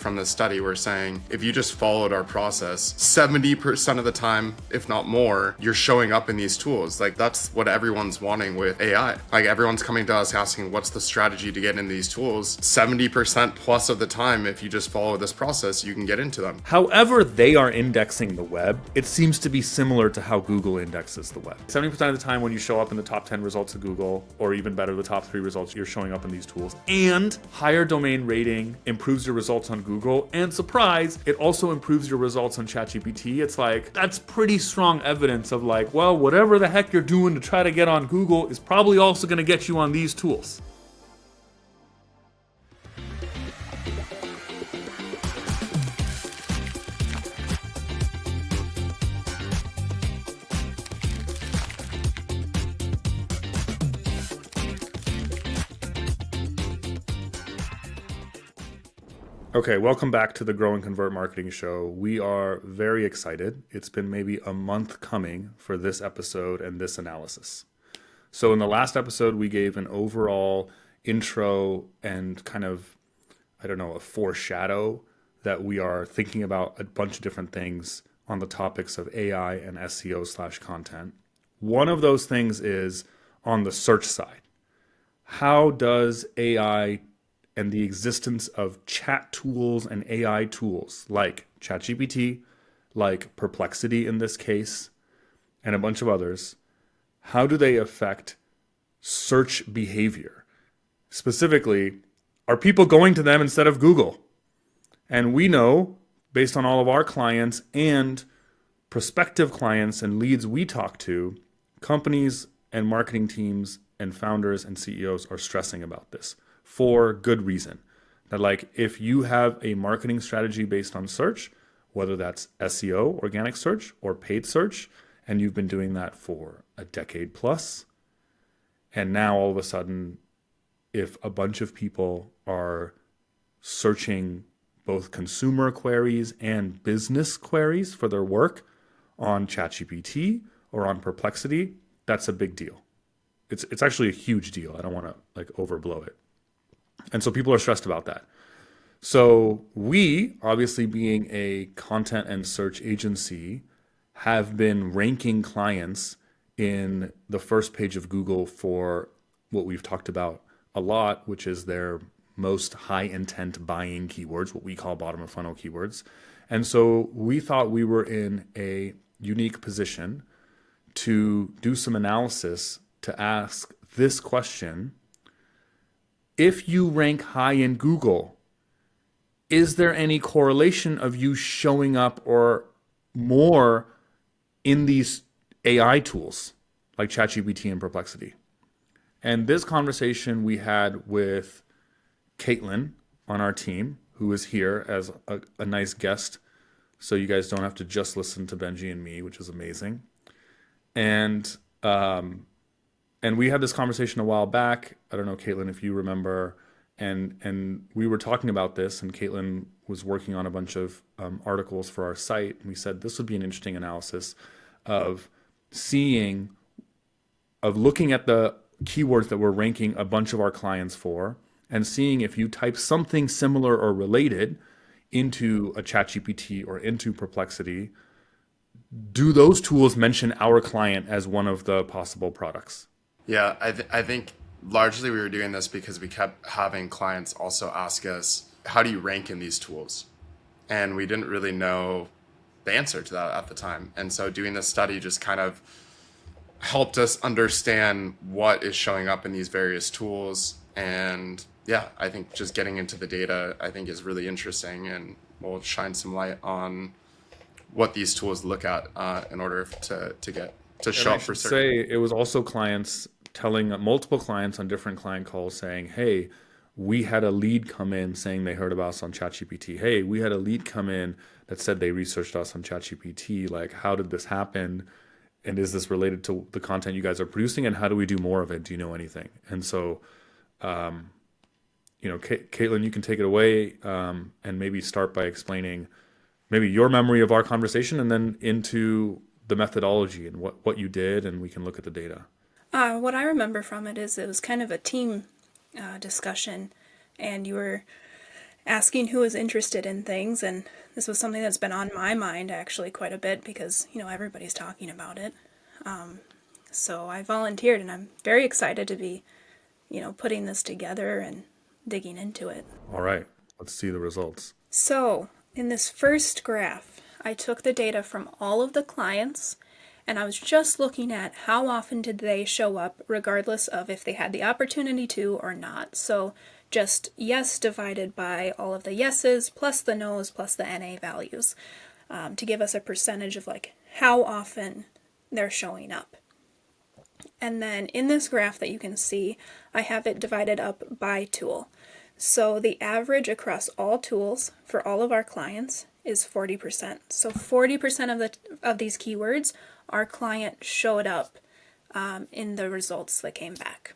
from this study were saying, if you just followed our process, 70% of the time, if not more, you're showing up in these tools. Like, that's what everyone's wanting with AI. Like, everyone's coming to us asking, what's the strategy to get into these tools? 70% plus of the time, if you just follow this process, you can get into them. However they are indexing the web, it seems to be similar to how Google indexes the web. 70% of the time when you show up in the top 10 results of Google, or even better, the top 3 results, you're showing up in these tools. And higher domain rating improves your results on Google. And surprise, it also improves your results on ChatGPT. It's like, that's pretty strong evidence of like, well, whatever the heck you're doing to try to get on Google is probably also going to get you on these tools. Okay, welcome back to the Grow and Convert Marketing Show. We are very excited. It's been maybe a month coming for this episode and this analysis. So in the last episode, we gave an overall intro and kind of, a foreshadow that we are thinking about a bunch of different things on the topics of AI and SEO/content. One of those things is on the search side. How does AI and the existence of chat tools and AI tools like ChatGPT, like Perplexity in this case, and a bunch of others, how do they affect search behavior? Specifically, are people going to them instead of Google? And we know, based on all of our clients and prospective clients and leads we talk to, companies and marketing teams and founders and CEOs are stressing about this. For good reason. That like, if you have a marketing strategy based on search, whether that's SEO, organic search, or paid search, and you've been doing that for a decade plus, and now all of a sudden, if a bunch of people are searching both consumer queries and business queries for their work on ChatGPT or on Perplexity, that's a big deal. It's actually a huge deal. I don't want to like overblow it. And so people are stressed about that. So we, obviously being a content and search agency, have been ranking clients in the first page of Google for what we've talked about a lot, which is their most high intent buying keywords, what we call bottom of funnel keywords. And so we thought we were in a unique position to do some analysis to ask this question. If you rank high in Google, is there any correlation of you showing up or more in these AI tools like ChatGPT and Perplexity? And this conversation we had with Katelyn on our team, who is here as a nice guest, so you guys don't have to just listen to Benji and me, which is amazing. And we had this conversation a while back. I don't know, Katelyn, if you remember. And we were talking about this, and Katelyn was working on a bunch of articles for our site. And we said this would be an interesting analysis of looking at the keywords that we're ranking a bunch of our clients for, and seeing if you type something similar or related into a ChatGPT or into Perplexity, do those tools mention our client as one of the possible products? Yeah, I think largely we were doing this because we kept having clients also ask us, how do you rank in these tools? And we didn't really know the answer to that at the time. And so doing this study just kind of helped us understand what is showing up in these various tools. And yeah, I think just getting into the data, I think is really interesting, and will shine some light on what these tools look at in order to show up for certain. Say it was also clients telling multiple clients on different client calls saying, hey, we had a lead come in saying they heard about us on ChatGPT. Hey, we had a lead come in that said they researched us on ChatGPT. Like, how did this happen? And is this related to the content you guys are producing? And how do we do more of it? Do you know anything? And so, Katelyn, you can take it away and maybe start by explaining maybe your memory of our conversation, and then into the methodology and what you did, and we can look at the data. What I remember from it is it was kind of a team discussion, and you were asking who is interested in things, and this was something that's been on my mind actually quite a bit because, everybody's talking about it. So I volunteered, and I'm very excited to be, putting this together and digging into it. All right, let's see the results. So in this first graph, I took the data from all of the clients, and I was just looking at how often did they show up regardless of if they had the opportunity to or not. So just yes divided by all of the yeses plus the nos plus the NA values to give us a percentage of like how often they're showing up. And then in this graph that you can see, I have it divided up by tool. So the average across all tools for all of our clients is 40%. So 40% of these keywords, our client showed up in the results that came back.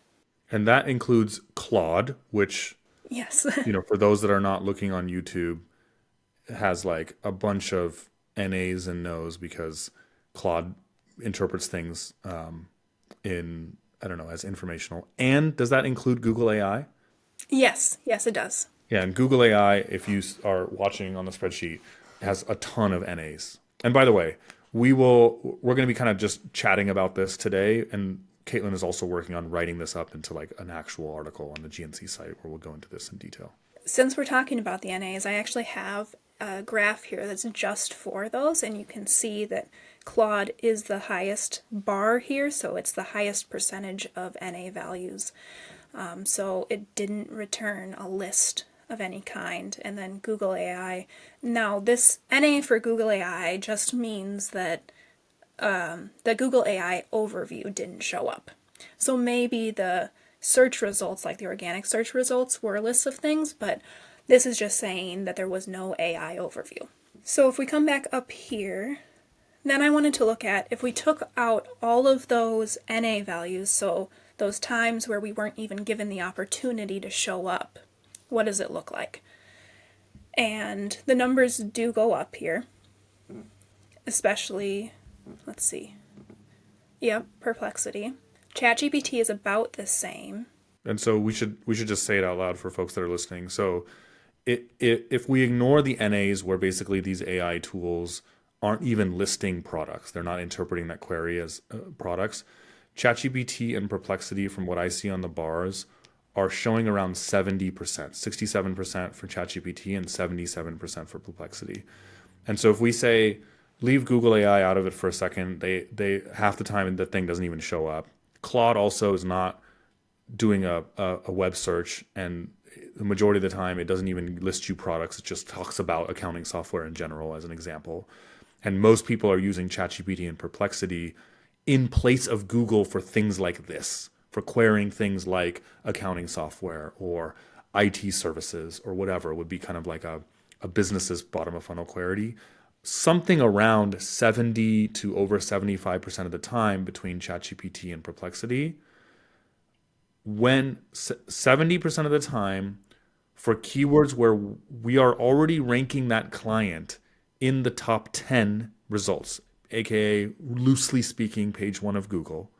And that includes Claude, which, Yes. for those that are not looking on YouTube, has like a bunch of NAs and nos because Claude interprets things in, I don't know, as informational. And does that include Google AI? Yes, it does. Yeah, and Google AI, if you are watching on the spreadsheet, has a ton of NAs. And by the way, we're going to be kind of just chatting about this today, and Katelyn is also working on writing this up into like an actual article on the GNC site where we'll go into this in detail. Since we're talking about the NAs, I actually have a graph here that's just for those, and you can see that Claude is the highest bar here, so it's the highest percentage of NA values. So it didn't return a list of any kind. And then Google AI. Now, this NA for Google AI just means that the Google AI overview didn't show up. So maybe the search results, like the organic search results, were a list of things, but this is just saying that there was no AI overview. So if we come back up here, then I wanted to look at if we took out all of those NA values, so those times where we weren't even given the opportunity to show up, what does it look like? And the numbers do go up here, especially, let's see, yep, Perplexity. ChatGPT is about the same. And so we should just say it out loud for folks that are listening. So if we ignore the NAs where basically these AI tools aren't even listing products, they're not interpreting that query as products, ChatGPT and Perplexity, from what I see on the bars, are showing around 70%, 67% for ChatGPT and 77% for Perplexity. And so if we say, leave Google AI out of it for a second, they half the time the thing doesn't even show up. Claude also is not doing a web search, and the majority of the time it doesn't even list you products. It just talks about accounting software in general as an example. And most people are using ChatGPT and Perplexity in place of Google for things like this, for querying things like accounting software or IT services or whatever would be kind of like a business's bottom of funnel query. Something around 70 to over 75% of the time between ChatGPT and Perplexity, when 70% of the time for keywords where we are already ranking that client in the top 10 results, aka loosely speaking, page 1 of Google,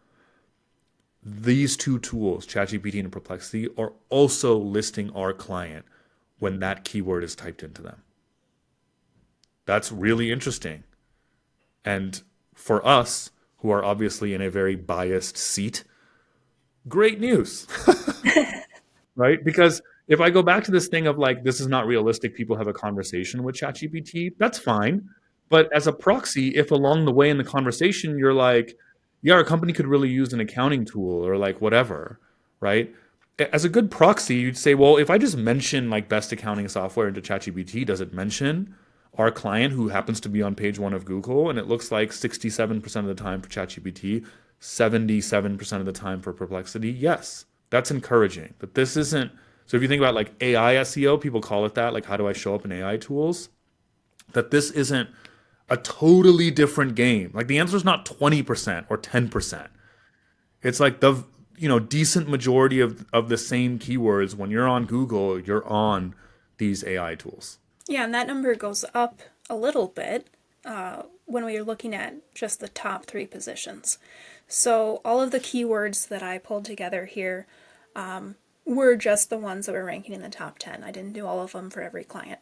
these two tools, ChatGPT and Perplexity, are also listing our client when that keyword is typed into them. That's really interesting. And for us, who are obviously in a very biased seat, great news. Right? Because if I go back to this thing of like, this is not realistic, people have a conversation with ChatGPT, that's fine. But as a proxy, if along the way in the conversation, you're like, yeah, our company could really use an accounting tool or like whatever, right? As a good proxy, you'd say, well, if I just mention like best accounting software into ChatGPT, does it mention our client who happens to be on page 1 of Google? And it looks like 67% of the time for ChatGPT, 77% of the time for Perplexity. Yes, that's encouraging. But this isn't, so if you think about like AI SEO, people call it that, like how do I show up in AI tools? That this isn't a totally different game. Like the answer is not 20% or 10%. It's like the decent majority of the same keywords. When you're on Google, you're on these AI tools. Yeah, and that number goes up a little bit when we are looking at just the top 3 positions. So all of the keywords that I pulled together here, were just the ones that were ranking in the top 10. I didn't do all of them for every client.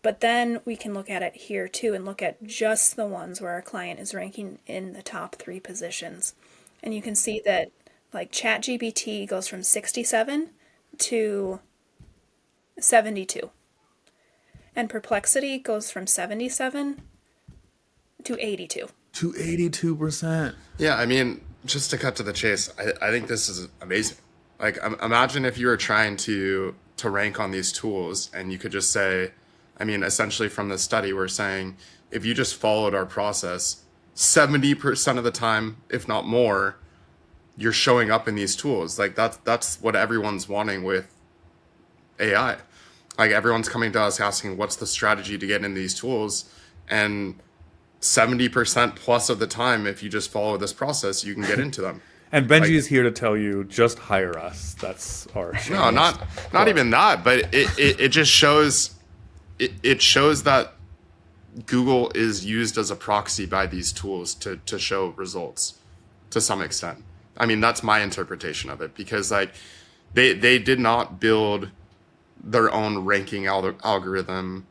But then we can look at it here too and look at just the ones where our client is ranking in the top 3 positions. And you can see that like ChatGPT goes from 67 to 72. And Perplexity goes from 77 to 82. To 82%. Yeah, I mean, just to cut to the chase, I think this is amazing. Like, imagine if you were trying to rank on these tools and you could just say, I mean, essentially from the study, we're saying if you just followed our process, 70% of the time, if not more, you're showing up in these tools. Like that's what everyone's wanting with AI. Like everyone's coming to us asking, what's the strategy to get in these tools? And 70% plus of the time, if you just follow this process, you can get into them. And Benji is here to tell you, just hire us. That's our No, not even that, but it just shows it shows that Google is used as a proxy by these tools to show results to some extent. I mean, that's my interpretation of it, because like they did not build their own ranking algorithm,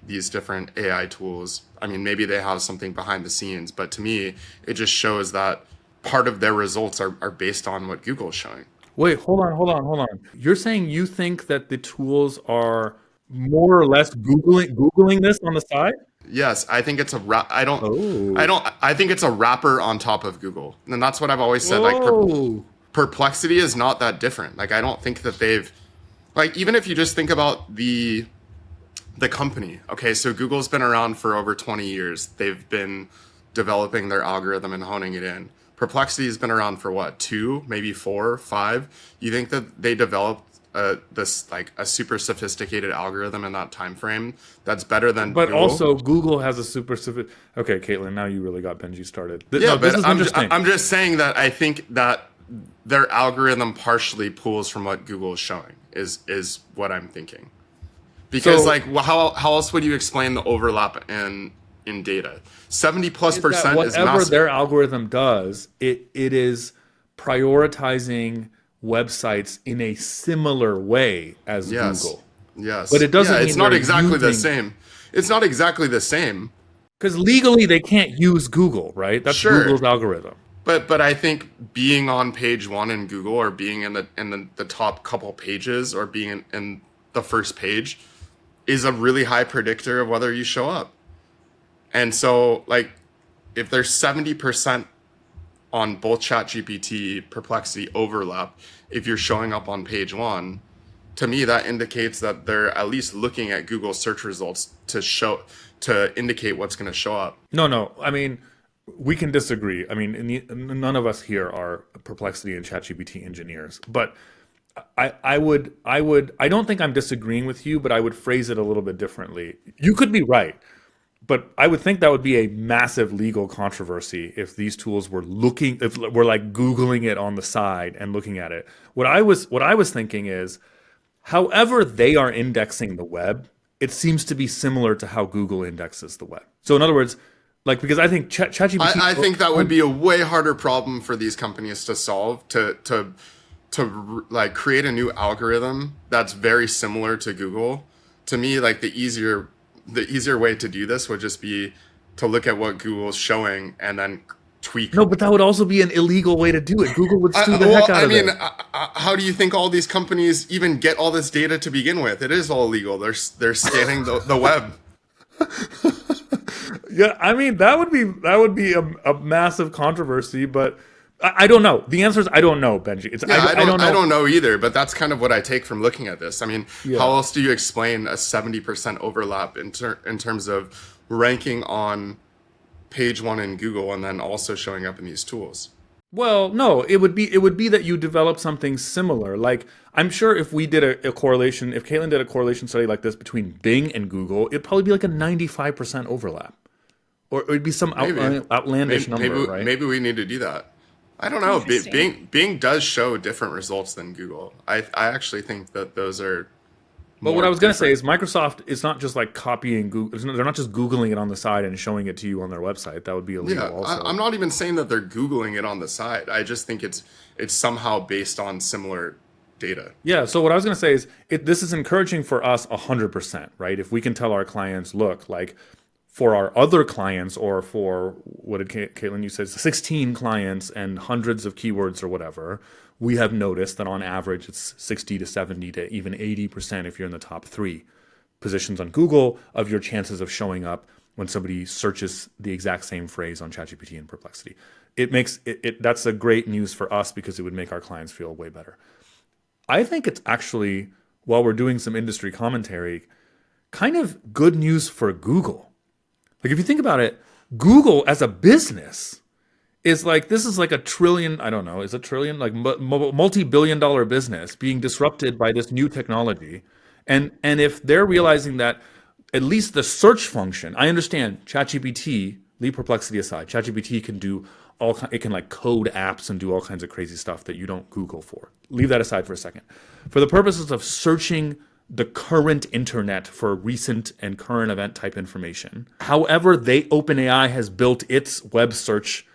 these different AI tools. I mean, maybe they have something behind the scenes, but to me, it just shows that part of their results are based on what Google is showing. Wait, hold on. You're saying you think that the tools are more or less Googling this on the side? Yes, I think it's I think it's a wrapper on top of Google. And that's what I've always said. Like Perplexity is not that different. Like I don't think that they've, like, even if you just think about the company. Okay, so Google's been around for over 20 years. They've been developing their algorithm and honing it in. Perplexity has been around for what, 2, maybe 4, 5? You think that they developed this like a super sophisticated algorithm in that time frame that's better than But Google? also Google has a super okay, Katelyn, now you really got Benji started. Yeah, this but is interesting. I'm just saying that I think that their algorithm partially pulls from what Google is showing is what I'm thinking. Because So- like how else would you explain the overlap in data? 70+% is Whatever massive. their algorithm does, it is prioritizing websites in a similar way as Yes. Google. Yes. But it doesn't Yeah, mean it's not they're exactly the using- same. It's not exactly the same. Because legally they can't use Google, right? That's Sure. Google's algorithm. But I think being on page 1 in Google, or being in the top couple pages, or being in the first page is a really high predictor of whether you show up. And so like if there's 70% on both ChatGPT, Perplexity overlap, if you're showing up on page 1, to me that indicates that they're at least looking at Google search results to indicate what's going to show up. No. I mean, we can disagree. I mean, none of us here are Perplexity and ChatGPT engineers, but I don't think I'm disagreeing with you, but I would phrase it a little bit differently. You could be right, but I would think that would be a massive legal controversy if these tools were if we're like Googling it on the side and looking at it. What I was thinking is, however they are indexing the web, it seems to be similar to how Google indexes the web. So in other words, like, because I think ChatGPT, I think that would be a way harder problem for these companies to solve, to like create a new algorithm that's very similar to Google. To me, like the easier way to do this would just be to look at what Google's showing and then tweak. No, but that would also be an illegal way to do it. Google would sue the heck out of it. How do you think all these companies even get all this data to begin with? It is all illegal. They're scanning the web. Yeah, I mean that would be a massive controversy, but I don't know. The answer is I don't know, Benji. I don't know either, but that's kind of what I take from looking at this. I mean, how else do you explain a 70% overlap in terms of ranking on page 1 in Google and then also showing up in these tools? Well, no, it would be that you develop something similar. Like, I'm sure if we did a correlation, if Katelyn did a correlation study like this between Bing and Google, it'd probably be like a 95% overlap. Or it'd be some outlandish number, right? Maybe we need to do that. I don't know. Bing does show different results than Google. I actually think that those are. But what I was going to say is Microsoft is not just like copying Google. They're not just Googling it on the side and showing it to you on their website. That would be illegal also. I'm not even saying that they're Googling it on the side. I just think it's somehow based on similar data. Yeah. So what I was going to say is this is encouraging for us 100%, right? If we can tell our clients, look, like for our other clients or for what did Katelyn, you said 16 clients and hundreds of keywords or whatever, we have noticed that on average it's 60 to 70 to even 80% if you're in the top 3 positions on Google of your chances of showing up when somebody searches the exact same phrase on ChatGPT and Perplexity. It makes that's a great news for us because it would make our clients feel way better. I think it's actually, while we're doing some industry commentary, kind of good news for Google. Like if you think about it, Google as a business is like, this is like a trillion, I don't know, is a trillion, like multi-billion-dollar business being disrupted by this new technology. And if they're realizing that at least the search function, I understand ChatGPT, leave Perplexity aside, ChatGPT can do it can like code apps and do all kinds of crazy stuff that you don't Google for. Leave that aside for a second. For the purposes of searching the current internet for recent and current event type information, however OpenAI has built its web search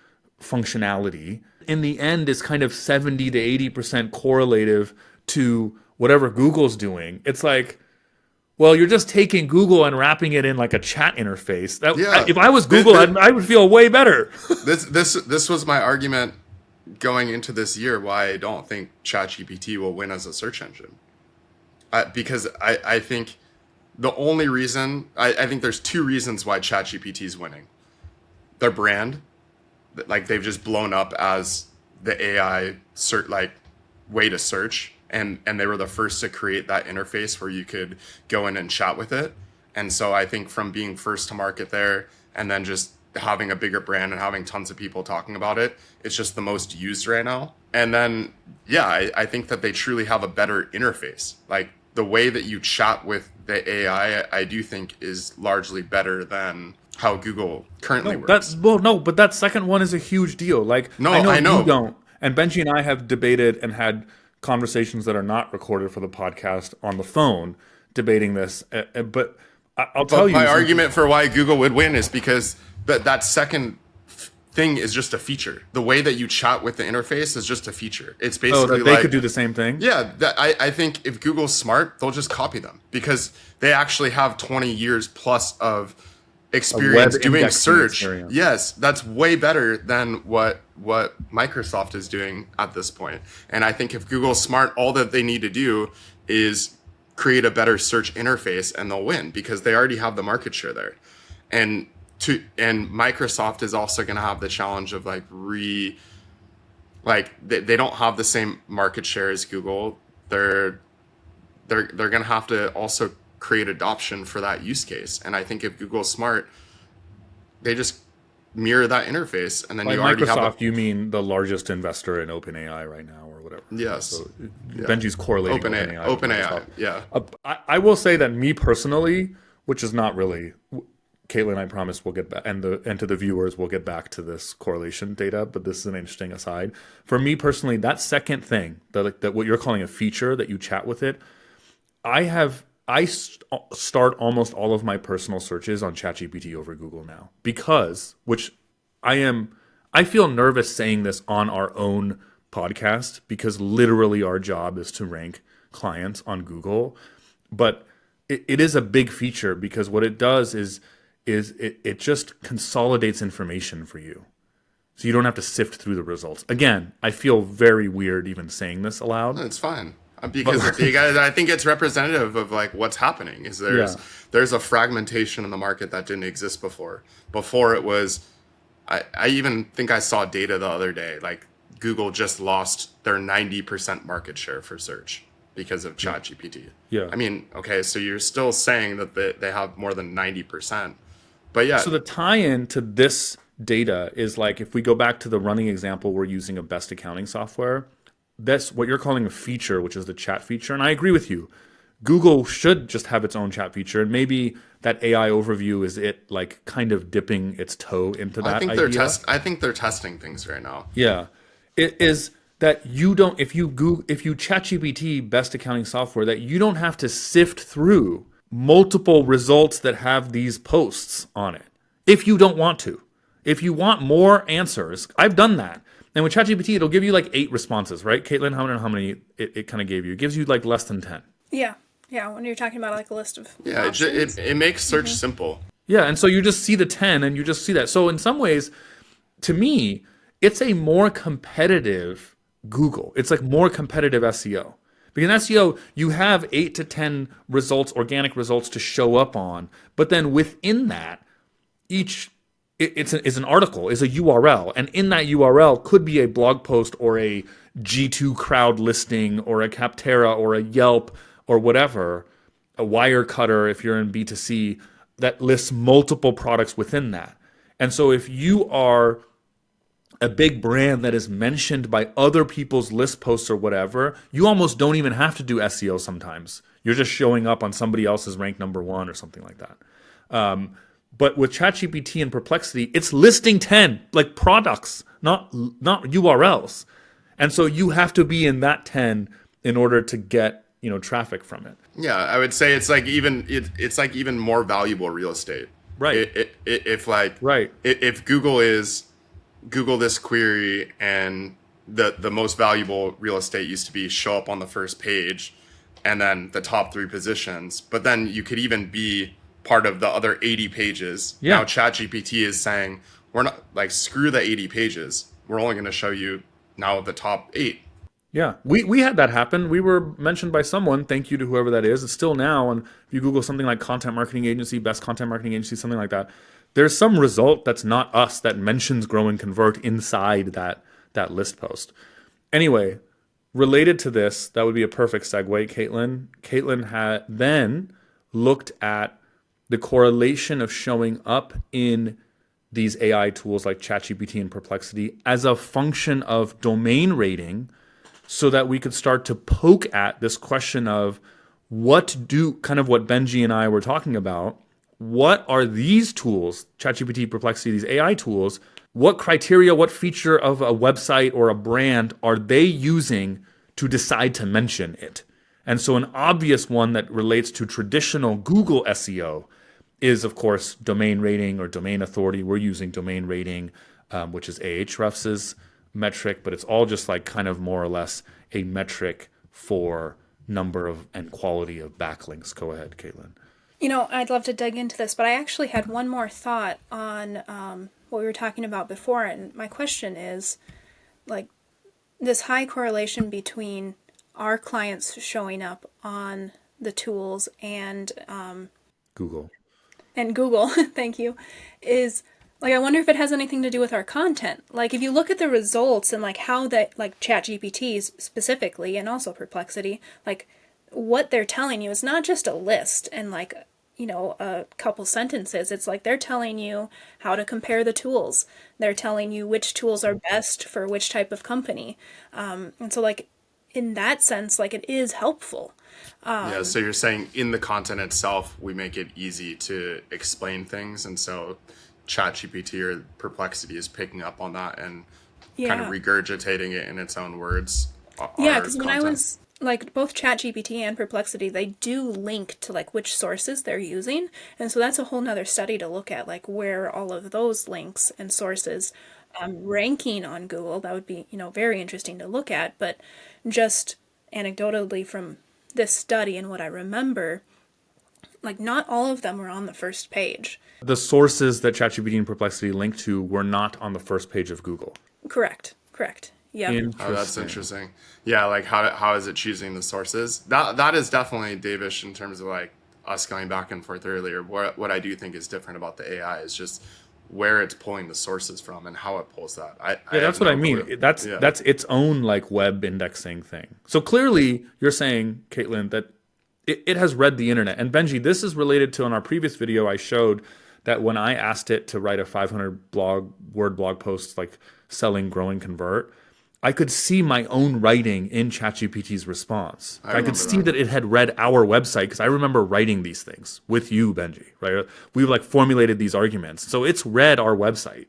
functionality, in the end is kind of 70 to 80% correlative to whatever Google's doing. It's like, well, you're just taking Google and wrapping it in like a chat interface. If I was Google, I would feel way better. This was my argument going into this year why I don't think ChatGPT will win as a search engine. Because I think the only reason, I think there's 2 reasons why ChatGPT is winning. Their brand, like they've just blown up as the AI way to search. And they were the first to create that interface where you could go in and chat with it. And so I think from being first to market there and then just having a bigger brand and having tons of people talking about it, it's just the most used right now. And then, I think that they truly have a better interface. Like the way that you chat with the AI, I do think is largely better than how Google currently works. But that second one is a huge deal. Like, I know you don't. And Benji and I have debated and had conversations that are not recorded for the podcast on the phone debating this. But I'll tell you. My argument for why Google would win is because that second thing is just a feature. The way that you chat with the interface is just a feature. It's basically they could do the same thing? Yeah. I think if Google's smart, they'll just copy them because they actually have 20 years plus of experience doing search. Yes, that's way better than what Microsoft is doing at this point. And I think if Google's smart, all that they need to do is create a better search interface and they'll win because they already have the market share there. And Microsoft is also going to have the challenge of they don't have the same market share as Google. They're going to have to also create adoption for that use case. And I think if Google's smart, they just mirror that interface, and then you already Microsoft, have you mean the largest investor in OpenAI right now, or whatever? Yes. So Benji's correlating OpenAI. Yeah. I will say that me personally, which is not really, Katelyn, I promise we'll get back, and to the viewers, we'll get back to this correlation data. But this is an interesting aside. For me personally, that second thing, that what you're calling a feature that you chat with it, I start almost all of my personal searches on ChatGPT over Google now I feel nervous saying this on our own podcast because literally our job is to rank clients on Google. But it is a big feature because what it does is it just consolidates information for you. So you don't have to sift through the results. Again, I feel very weird even saying this aloud. It's fine. Because I think it's representative of what's happening. There's a fragmentation in the market that didn't exist before. Before it was, I even think I saw data the other day. Like Google just lost their 90% market share for search because of ChatGPT. Yeah. I mean, okay, so you're still saying that they have more than 90%, but yeah. So the tie-in to this data is like if we go back to the running example we're using of best accounting software. That's what you're calling a feature, which is the chat feature. And I agree with you. Google should just have its own chat feature. And maybe that AI overview is it kind of dipping its toe into that idea. I think they're testing things right now. Yeah. It is that you don't, if you ChatGPT best accounting software, that you don't have to sift through multiple results that have these posts on it. If you don't want to. If you want more answers, I've done that. And with ChatGPT, it'll give you like 8 responses, right? Katelyn, how many it kind of gave you? It gives you like less than 10. Yeah. Yeah. When you're talking about like a list of Yeah, options. it makes search simple. Yeah, and so you just see the 10 and you just see that. So in some ways, to me, it's a more competitive Google. It's like more competitive SEO. Because in SEO, you have 8 to 10 results, organic results to show up on. But then within that, each it's an article, is a URL, and in that URL could be a blog post or a G2 crowd listing or a Capterra or a Yelp or whatever, a Wirecutter if you're in B2C that lists multiple products within that. And so if you are a big brand that is mentioned by other people's list posts or whatever, you almost don't even have to do SEO sometimes. You're just showing up on somebody else's rank number 1 or something like that. But with ChatGPT and Perplexity, it's listing 10 like products, not URLs. And so you have to be in that 10 in order to get, traffic from it. Yeah, I would say it's like it's like even more valuable real estate. Right. If Google is Google this query and the most valuable real estate used to be show up on the first page and then the top 3 positions, but then you could even be part of the other 80 pages. Yeah. Now ChatGPT is saying we're not like screw the 80 pages. We're only going to show you now the top 8. Yeah, we had that happen. We were mentioned by someone. Thank you to whoever that is. It's still now, and if you Google something like content marketing agency, best content marketing agency, something like that, there's some result that's not us that mentions Grow and Convert inside that list post. Anyway, related to this, that would be a perfect segue, Katelyn. Katelyn had then looked at the correlation of showing up in these AI tools like ChatGPT and Perplexity as a function of domain rating, so that we could start to poke at this question of kind of what Benji and I were talking about. What are these tools, ChatGPT, Perplexity, these AI tools, what criteria, what feature of a website or a brand are they using to decide to mention it? And so an obvious one that relates to traditional Google SEO is, of course, domain rating or domain authority. We're using domain rating, which is Ahrefs's metric, but it's all just like kind of more or less a metric for number of and quality of backlinks. Go ahead, Katelyn. I'd love to dig into this, but I actually had one more thought on what we were talking about before, and my question is, like, this high correlation between our clients showing up on the tools and Google. thank you, is like, I wonder if it has anything to do with our content. Like, if you look at the results and like how that, like ChatGPT specifically, and also Perplexity, like what they're telling you is not just a list and like, a couple sentences. It's like they're telling you how to compare the tools. They're telling you which tools are best for which type of company. And so like in that sense, like it is helpful. Yeah, so you're saying in the content itself, we make it easy to explain things. And so ChatGPT or Perplexity is picking up on that and kind of regurgitating it in its own words. Yeah, because when I was like both ChatGPT and Perplexity, they do link to like which sources they're using, and so that's a whole nother study to look at, like where all of those links and sources ranking on Google. That would be very interesting to look at. But just anecdotally from this study and what I remember, like not all of them were on the first page. The sources that ChatGPT and Perplexity linked to were not on the first page of Google. Correct. Yeah. Oh, that's interesting. Yeah, like how is it choosing the sources? That is definitely Devesh in terms of like us going back and forth earlier. What I do think is different about the AI is just where it's pulling the sources from and how it pulls that. That's what I mean. Clue. That's its own like web indexing thing. So clearly you're saying, Katelyn, that it has read the internet. And Benji, this is related to, in our previous video, I showed that when I asked it to write a 500 word blog post like selling, grow, and convert, I could see my own writing in ChatGPT's response. I could see that it had read our website, because I remember writing these things with you, Benji, right? We like formulated these arguments. So it's read our website.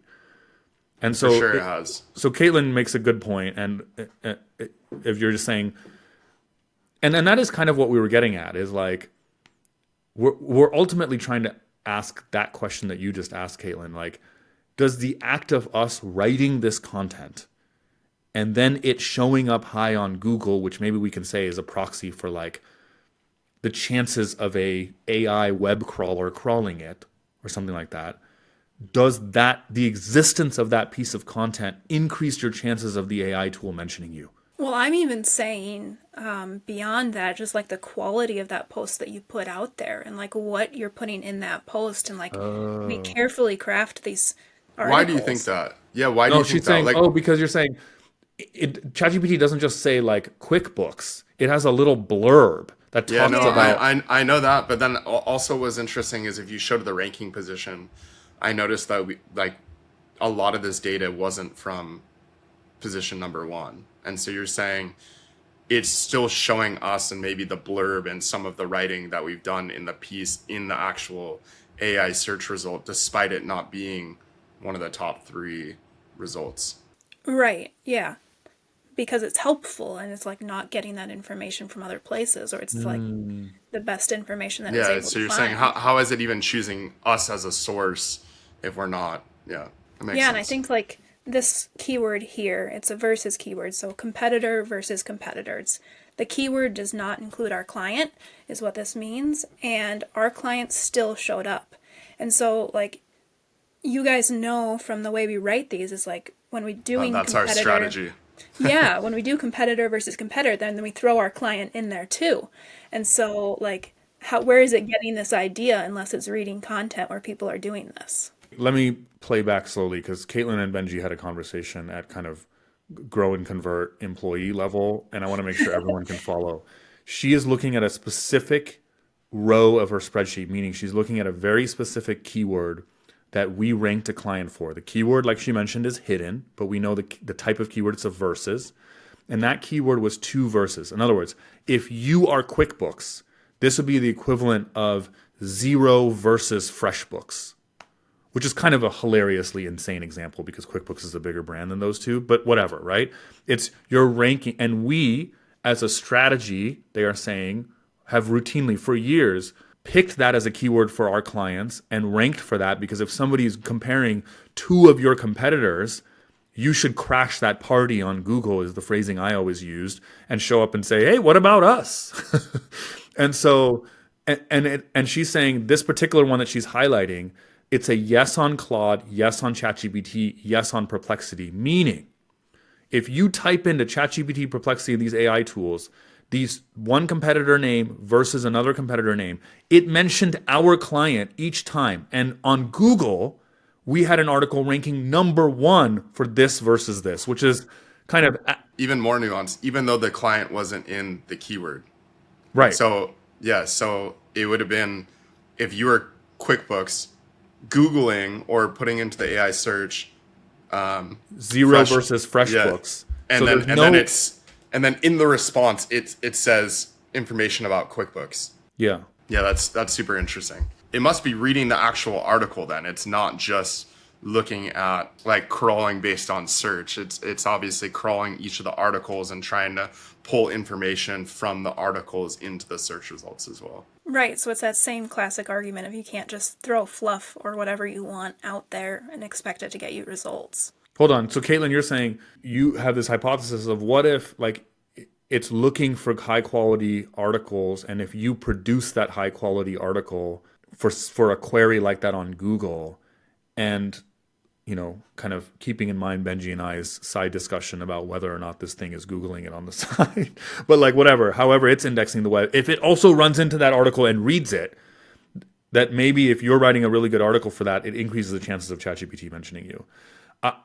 And so For sure it has. So Katelyn makes a good point. And if you're just saying, and that is kind of what we were getting at, is like, we're ultimately trying to ask that question that you just asked, Katelyn, like, does the act of us writing this content and then it showing up high on Google, which maybe we can say is a proxy for like the chances of a AI web crawler crawling it or something like that, does that the existence of that piece of content increase your chances of the AI tool mentioning you? Well, I'm even saying beyond that, just like the quality of that post that you put out there and like what you're putting in that post and like we Oh. carefully craft these Why do you think articles. that? Yeah, why do No, you think she's that? saying, Like, oh, because you're saying ChatGPT doesn't just say like QuickBooks. It has a little blurb that yeah, talks no, Yeah. about. I know that, but then also what's interesting is if you showed the ranking position, I noticed that we like a lot of this data wasn't from position number one, and so you're saying it's still showing us and maybe the blurb and some of the writing that we've done in the piece in the actual AI search result, despite it not being one of the top three results. Right. Yeah. Because it's helpful and it's like not getting that information from other places, or it's like Hmm. the best information that it's Yeah, able so to you're saying find. how is it even choosing us as a source if we're not? Yeah, that makes Yeah, and I sense. think like this keyword here, it's a versus keyword, so competitor versus competitors. The keyword does not include our client, is what this means, and our client still showed up. And so, like, you guys know from the way we write these, is like when we're doing That's our competitor, strategy. yeah, when we do competitor versus competitor, then we throw our client in there too. And so, like, where is it getting this idea unless it's reading content where people are doing this? Let me play back slowly because Caitlin and Benji had a conversation at kind of grow and convert employee level, and I want to make sure everyone can follow. She is looking at a specific row of her spreadsheet, meaning she's looking at a very specific keyword that we ranked a client for. The keyword, like she mentioned, is hidden, but we know the type of keyword, it's a versus. And that keyword was two verses. In other words, if you are QuickBooks, this would be the equivalent of zero versus FreshBooks, which is kind of a hilariously insane example because QuickBooks is a bigger brand than those two, but whatever, right? It's your ranking. And we, as a strategy, they are saying, have routinely for years picked that as a keyword for our clients and ranked for that because if somebody's comparing two of your competitors, you should crash that party on Google is the phrasing I always used and show up and say, hey, what about us? And so, and she's saying this particular one that she's highlighting, it's a yes on Claude, yes on ChatGPT, yes on Perplexity, meaning if you type into ChatGPT, Perplexity, and these AI tools, these one competitor name versus another competitor name, it mentioned our client each time. And on Google, we had an article ranking number one for this versus this, which is kind of Even more nuanced, even though the client wasn't in the keyword. right. So yeah, so it would have been if you were QuickBooks Googling or putting into the AI search Zero fresh, versus yeah, FreshBooks. So and then there's no, and then in the response it says information about QuickBooks. yeah. Yeah, that's super interesting. It must be reading the actual article then. It's not just looking at like crawling based on search. It's obviously crawling each of the articles and trying to pull information from the articles into the search results as well. Right, so it's that same classic argument of you can't just throw fluff or whatever you want out there and expect it to get you results. Hold on. So, Caitlin, you're saying you have this hypothesis of what if, like, it's looking for high quality articles, and if you produce that high quality article for a query like that on Google, and kind of keeping in mind Benji and I's side discussion about whether or not this thing is Googling it on the side, but like whatever, however it's indexing the web, if it also runs into that article and reads it, that maybe if you're writing a really good article for that, it increases the chances of ChatGPT mentioning you.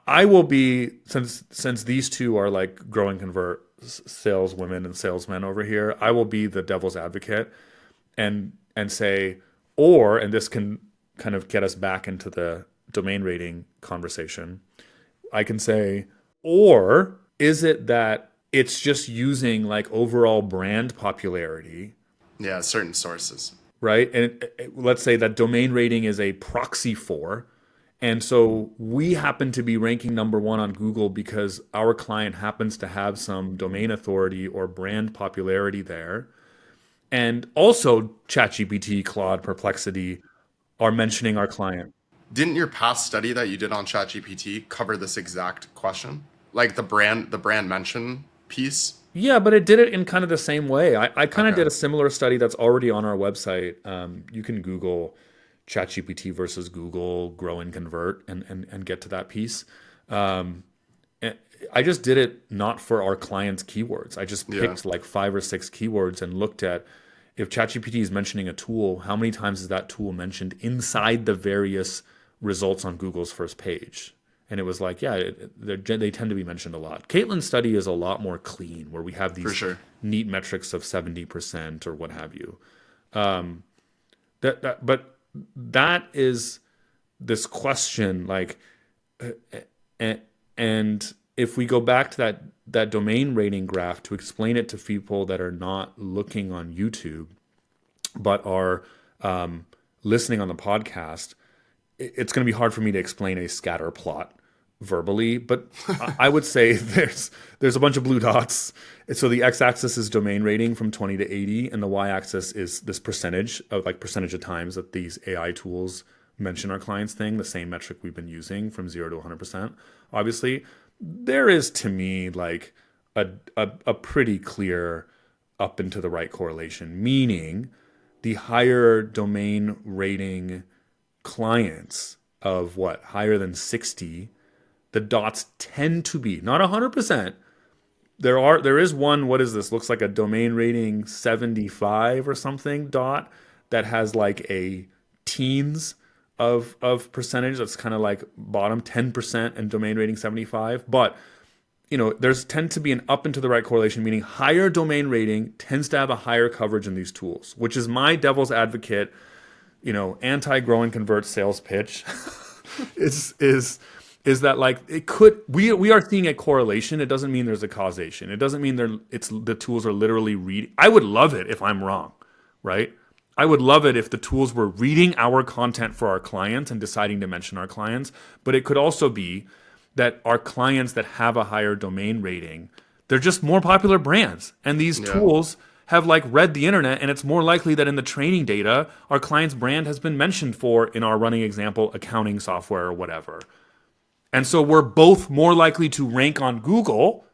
I will be, since these two are like grow and convert saleswomen and salesmen over here, I will be the devil's advocate and say, and this can kind of get us back into the domain rating conversation. I can say, or is it that it's just using like overall brand popularity, Yeah, certain sources. right? And let's say that domain rating is a proxy for. And so we happen to be ranking number one on Google because our client happens to have some domain authority or brand popularity there. And also ChatGPT, Claude, Perplexity are mentioning our client. Didn't your past study that you did on ChatGPT cover this exact question? Like the brand mention piece? Yeah, but it did it in kind of the same way. I kind of Okay. did a similar study that's already on our website. You can Google ChatGPT versus Google Grow and Convert and get to that piece. And I just did it not for our clients' keywords. I just Yeah. picked like 5 or 6 keywords and looked at if ChatGPT is mentioning a tool, how many times is that tool mentioned inside the various results on Google's first page? And it was like, yeah, they tend to be mentioned a lot. Katelyn's study is a lot more clean, where we have For these sure. neat metrics of 70% or what have you. But that is this question, like, and, and if we go back to that domain rating graph to explain it to people that are not looking on YouTube but are listening on the podcast, it's going to be hard for me to explain a scatter plot verbally, but I would say there's a bunch of blue dots. So the x-axis is domain rating from 20 to 80, and the y-axis is this percentage of times that these AI tools mention our clients thing, the same metric we've been using from 0 to 100%. Obviously, there is to me like a pretty clear up and to the right correlation, meaning the higher domain rating clients of what higher than 60, the dots tend to be not 100%. There is one, what is this, looks like a domain rating 75 or something dot that has like a teens of percentage, that's kind of like bottom 10% and domain rating 75. But there's tend to be an up and to the right correlation, meaning higher domain rating tends to have a higher coverage in these tools, which is my devil's advocate, anti-grow and convert sales pitch. is that like it could we are seeing a correlation. It doesn't mean there's a causation. It doesn't mean the tools are literally reading. I would love it if I'm wrong, right? I would love it if the tools were reading our content for our clients and deciding to mention our clients, but it could also be that our clients that have a higher domain rating, they're just more popular brands. And these Yeah. tools have like read the internet, and it's more likely that in the training data, our client's brand has been mentioned for, in our running example, accounting software or whatever. And so we're both more likely to rank on Google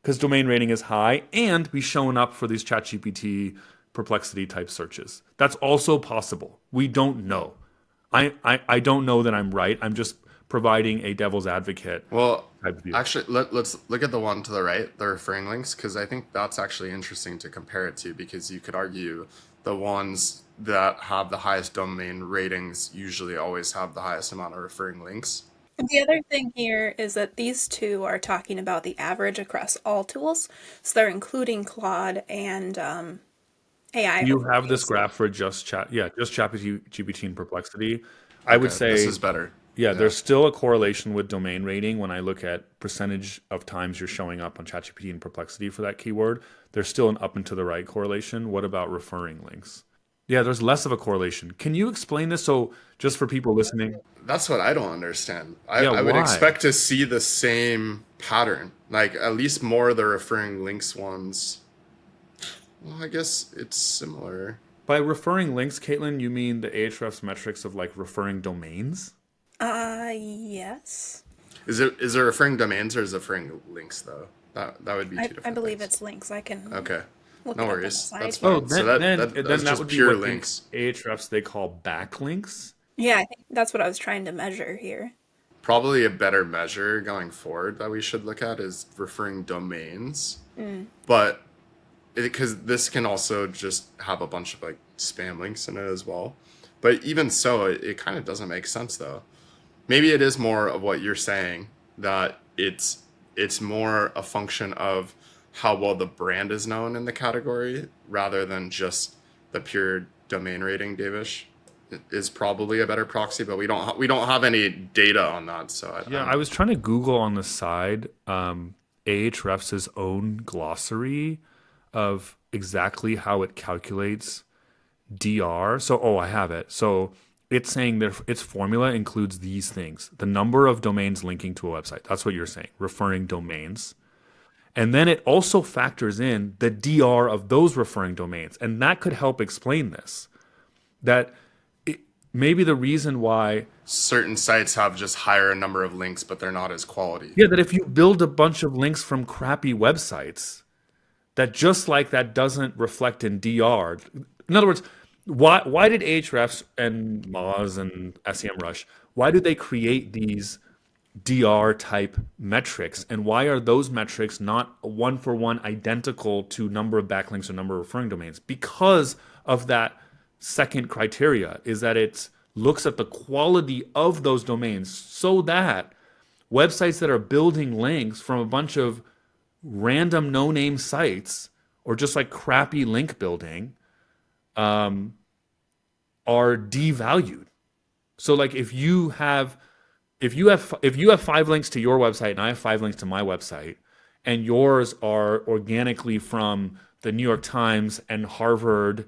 because domain rating is high and be showing up for these ChatGPT, Perplexity type searches. That's also possible. We don't know. I don't know that I'm right. I'm just providing a devil's advocate Well, type view. actually, let's look at the one to the right, the referring links, because I think that's actually interesting to compare it to, because you could argue the ones that have the highest domain ratings usually always have the highest amount of referring links. And the other thing here is that these two are talking about the average across all tools. So they're including Claude and AI You have this overviews. graph for just ChatGPT and Perplexity. I would Okay, this say, is better. yeah, Yeah. there's still a correlation with domain rating when I look at percentage of times you're showing up on ChatGPT and Perplexity for that keyword. There's still an up and to the right correlation. What about referring links? Yeah, there's less of a correlation. Can you explain this so just for people listening? That's what I don't understand. I, Yeah, I would why? expect to see the same pattern, like at least more of the referring links ones. Well, I guess it's similar. By referring links, Caitlin, you mean the Ahrefs metrics of like referring domains? Yes. Is it referring domains or is it referring links though? That would be two I different believe things. it's links. I can Okay, look no it up on the worries. side That's here. Oh, fine. So then that then that then that's that just would be pure what in links. Ahrefs they call backlinks. Yeah, I think that's what I was trying to measure here. Probably a better measure going forward that we should look at is referring domains. But because this can also just have a bunch of like spam links in it as well. But even so, it kind of doesn't make sense though. Maybe it is more of what you're saying, that it's more a function of how well the brand is known in the category rather than just the pure domain rating. Davish is probably a better proxy, but we don't have any data on that, so I Yeah, don't I know. was trying to Google on the side Ahrefs' own glossary of exactly how it calculates DR. So, oh, I have it. So it's saying that its formula includes these things: the number of domains linking to a website. That's what you're saying, referring domains. And then it also factors in the DR of those referring domains. And that could help explain this. That maybe the reason why, Certain sites have just higher number of links, but they're not as quality. yeah, that if you build a bunch of links from crappy websites, that just like that doesn't reflect in DR. In other words, why did Ahrefs and Moz and SEMrush, why do they create these DR type metrics, and why are those metrics not one for one identical to number of backlinks or number of referring domains? Because of that second criteria, is that it looks at the quality of those domains, so that websites that are building links from a bunch of random no-name sites or just like crappy link building are devalued. So like if you have 5 links to your website and I have 5 links to my website, and yours are organically from the New York Times and Harvard.edu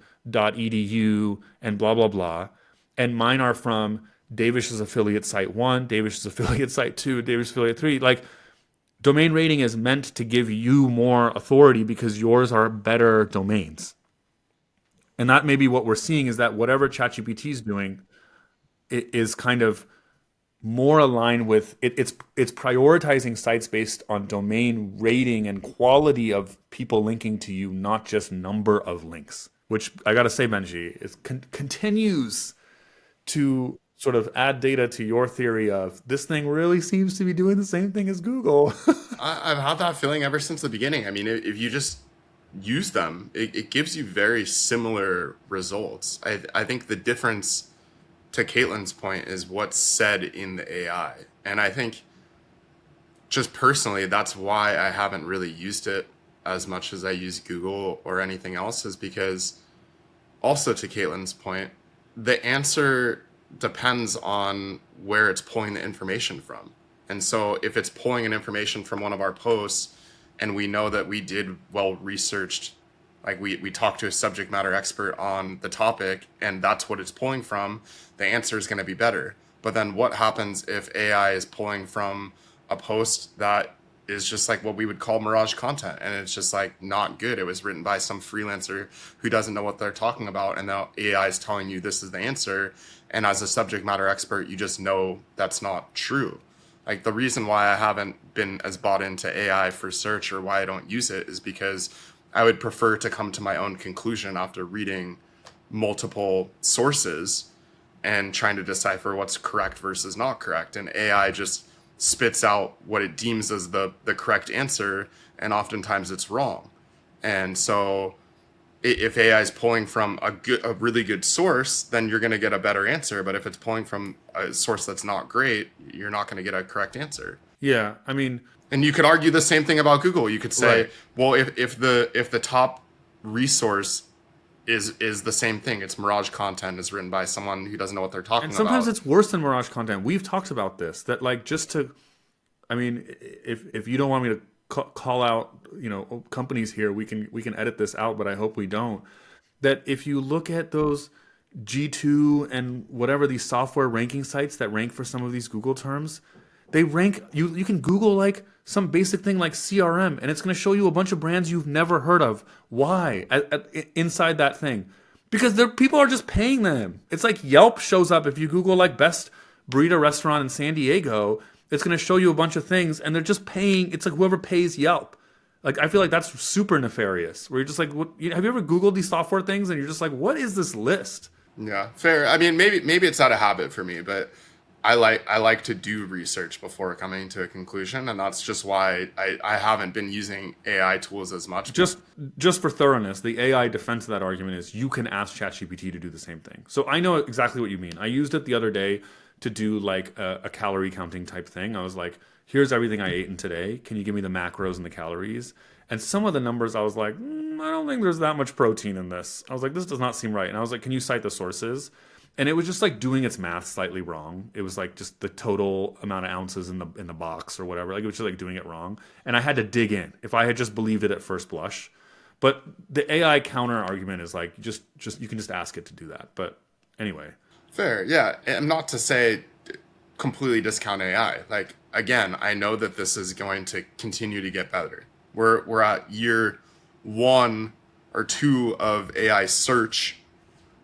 and blah blah blah, and mine are from Devesh's affiliate site 1, Devesh's affiliate site 2, Devesh's affiliate 3, like domain rating is meant to give you more authority because yours are better domains. And that may be what we're seeing, is that whatever ChatGPT is doing is kind of more aligned with it's prioritizing sites based on domain rating and quality of people linking to you, not just number of links. Which I gotta say, Benji, it continues to sort of add data to your theory of this thing really seems to be doing the same thing as Google. I've had that feeling ever since the beginning. I mean, if you just use them, it gives you very similar results. I think the difference, to Katelyn's point, is what's said in the AI. And I think just personally, that's why I haven't really used it as much as I use Google or anything else, is because, also to Katelyn's point, the answer depends on where it's pulling the information from. And so if it's pulling an information from one of our posts and we know that we did well researched, like we talked to a subject matter expert on the topic and that's what it's pulling from, the answer is going to be better. But then what happens if AI is pulling from a post that is just like what we would call mirage content, and it's just like not good? It was written by some freelancer who doesn't know what they're talking about, and now AI is telling you this is the answer, and as a subject matter expert you just know that's not true. Like, the reason why I haven't been as bought into AI for search, or why I don't use it, is because I would prefer to come to my own conclusion after reading multiple sources and trying to decipher what's correct versus not correct. And AI just spits out what it deems as the correct answer, and oftentimes it's wrong. And so if AI is pulling from a really good source, then you're going to get a better answer. But if it's pulling from a source that's not great, you're not going to get a correct answer. Yeah, I mean, And you could argue the same thing about Google. You could say, right. well, if the top resource is the same thing, it's mirage content, is written by someone who doesn't know what they're talking And sometimes about. it's worse than mirage content. We've talked about this, that like, just to, I mean, if you don't want me to call out, companies here, we can edit this out, but I hope we don't. That if you look at those G2 and whatever these software ranking sites that rank for some of these Google terms, they rank, you can Google like some basic thing like CRM, and it's going to show you a bunch of brands you've never heard of. Why? Inside that thing, because people are just paying them. It's like Yelp shows up if you Google like best burrito restaurant in San Diego. It's going to show you a bunch of things, and they're just paying. It's like whoever pays Yelp. Like, I feel like that's super nefarious. Where you're just like, what? Have you ever Googled these software things, and you're just like, what is this list? Yeah, fair. I mean, maybe it's out of habit for me, but I like to do research before coming to a conclusion, and that's just why I haven't been using AI tools as much. Just for thoroughness, the AI defense of that argument is you can ask ChatGPT to do the same thing. So I know exactly what you mean. I used it the other day to do like a calorie counting type thing. I was like, here's everything I ate in today. Can you give me the macros and the calories? And some of the numbers I was like, I don't think there's that much protein in this. I was like, this does not seem right. And I was like, can you cite the sources? And it was just like doing its math slightly wrong. It was like just the total amount of ounces in the box or whatever. Like, it was just like doing it wrong. And I had to dig in if I had just believed it at first blush. But the AI counter argument is like, just you can just ask it to do that. But anyway. Fair, yeah. And not to say completely discount AI. Like, again, I know that this is going to continue to get better. We're at year 1 or 2 of AI search,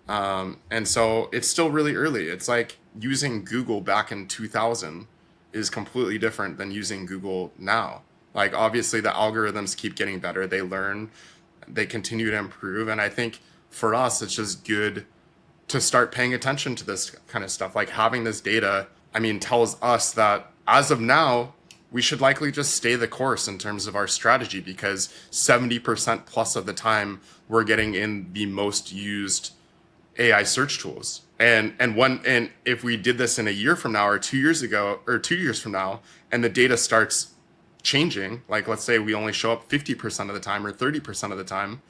And so it's still really early. It's like using Google back in 2000 is completely different than using Google now. Like, obviously, the algorithms keep getting better. They learn, they continue to improve. And I think for us, it's just good to start paying attention to this kind of stuff. Like, having this data, I mean, tells us that as of now, we should likely just stay the course in terms of our strategy, because 70% plus of the time we're getting in the most used AI search tools. And if we did this in a year from now, or 2 years ago, or 2 years from now, and the data starts changing, like, let's say we only show up 50% of the time or 30% of the time,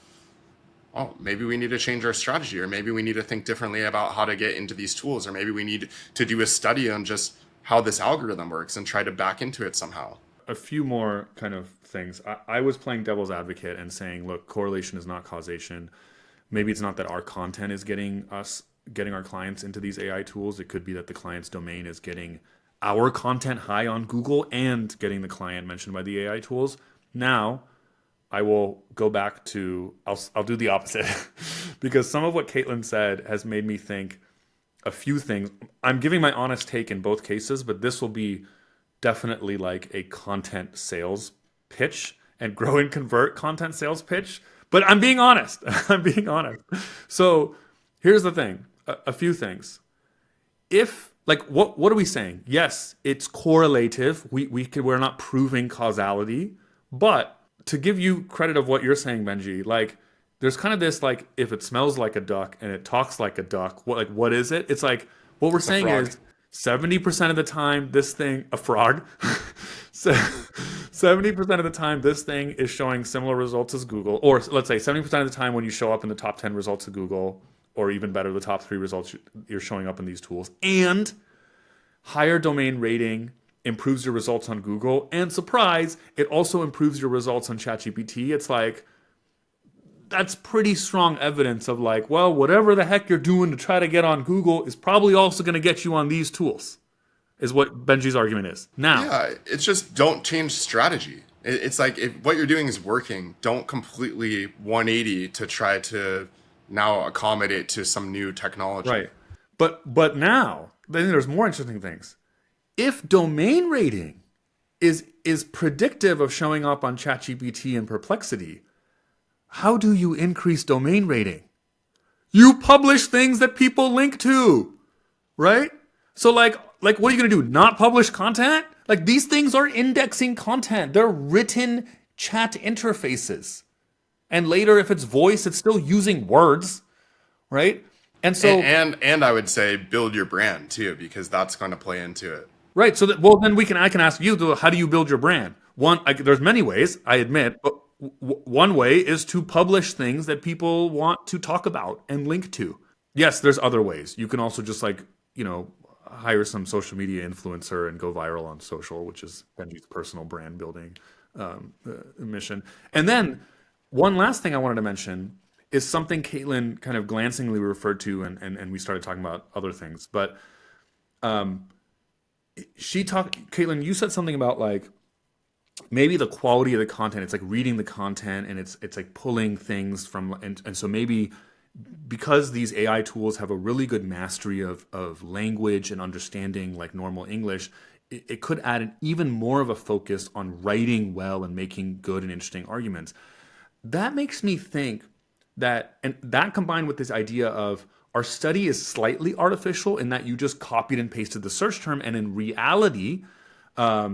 oh, maybe we need to change our strategy, or maybe we need to think differently about how to get into these tools, or maybe we need to do a study on just how this algorithm works and try to back into it somehow. A few more kind of things. I was playing devil's advocate and saying, look, correlation is not causation. Maybe it's not that our content is getting our clients into these AI tools. It could be that the client's domain is getting our content high on Google and getting the client mentioned by the AI tools. Now, I will go back to, I'll do the opposite because some of what Katelyn said has made me think a few things. I'm giving my honest take in both cases, but this will be definitely like a content sales pitch and grow and convert content sales pitch. But I'm being honest. I'm being honest. So here's the thing, a few things. If, like, what are we saying? Yes, it's correlative. We're not proving causality, but to give you credit of what you're saying, Benji, like, there's kind of this, like, if it smells like a duck and it talks like a duck, what is it? It's like, what we're saying is 70% of the time, this thing, a frog, so 70% of the time, this thing is showing similar results as Google, or let's say 70% of the time when you show up in the top 10 results of Google, or even better, the top 3 results you're showing up in these tools, and higher domain rating improves your results on Google, and surprise, it also improves your results on ChatGPT. It's like, that's pretty strong evidence of, like, well, whatever the heck you're doing to try to get on Google is probably also going to get you on these tools, is what Benji's argument is. Now, yeah, it's just don't change strategy. It's like, if what you're doing is working, don't completely 180 to try to now accommodate to some new technology. right. But now, then there's more interesting things. If domain rating is predictive of showing up on ChatGPT and Perplexity, how do you increase domain rating? You publish things that people link to, right? So like what are you going to do? Not publish content? Like, these things are indexing content. They're written chat interfaces. And later, if it's voice, it's still using words, right? And so, and I would say build your brand too, because that's going to play into it. right. So that, well, then I can ask you, how do you build your brand? There's many ways, I admit, but one way is to publish things that people want to talk about and link to. Yes, there's other ways. You can also just, like, hire some social media influencer and go viral on social, which is Benji's personal brand building mission. And then one last thing I wanted to mention is something Katelyn kind of glancingly referred to, and we started talking about other things. But Katelyn, you said something about, like, maybe the quality of the content. It's like reading the content, and it's like pulling things from, and so maybe because these AI tools have a really good mastery of language and understanding, like, normal English, it could add even more of a focus on writing well and making good and interesting arguments. That makes me think that, and that combined with this idea of our study is slightly artificial in that you just copied and pasted the search term, and in reality, they're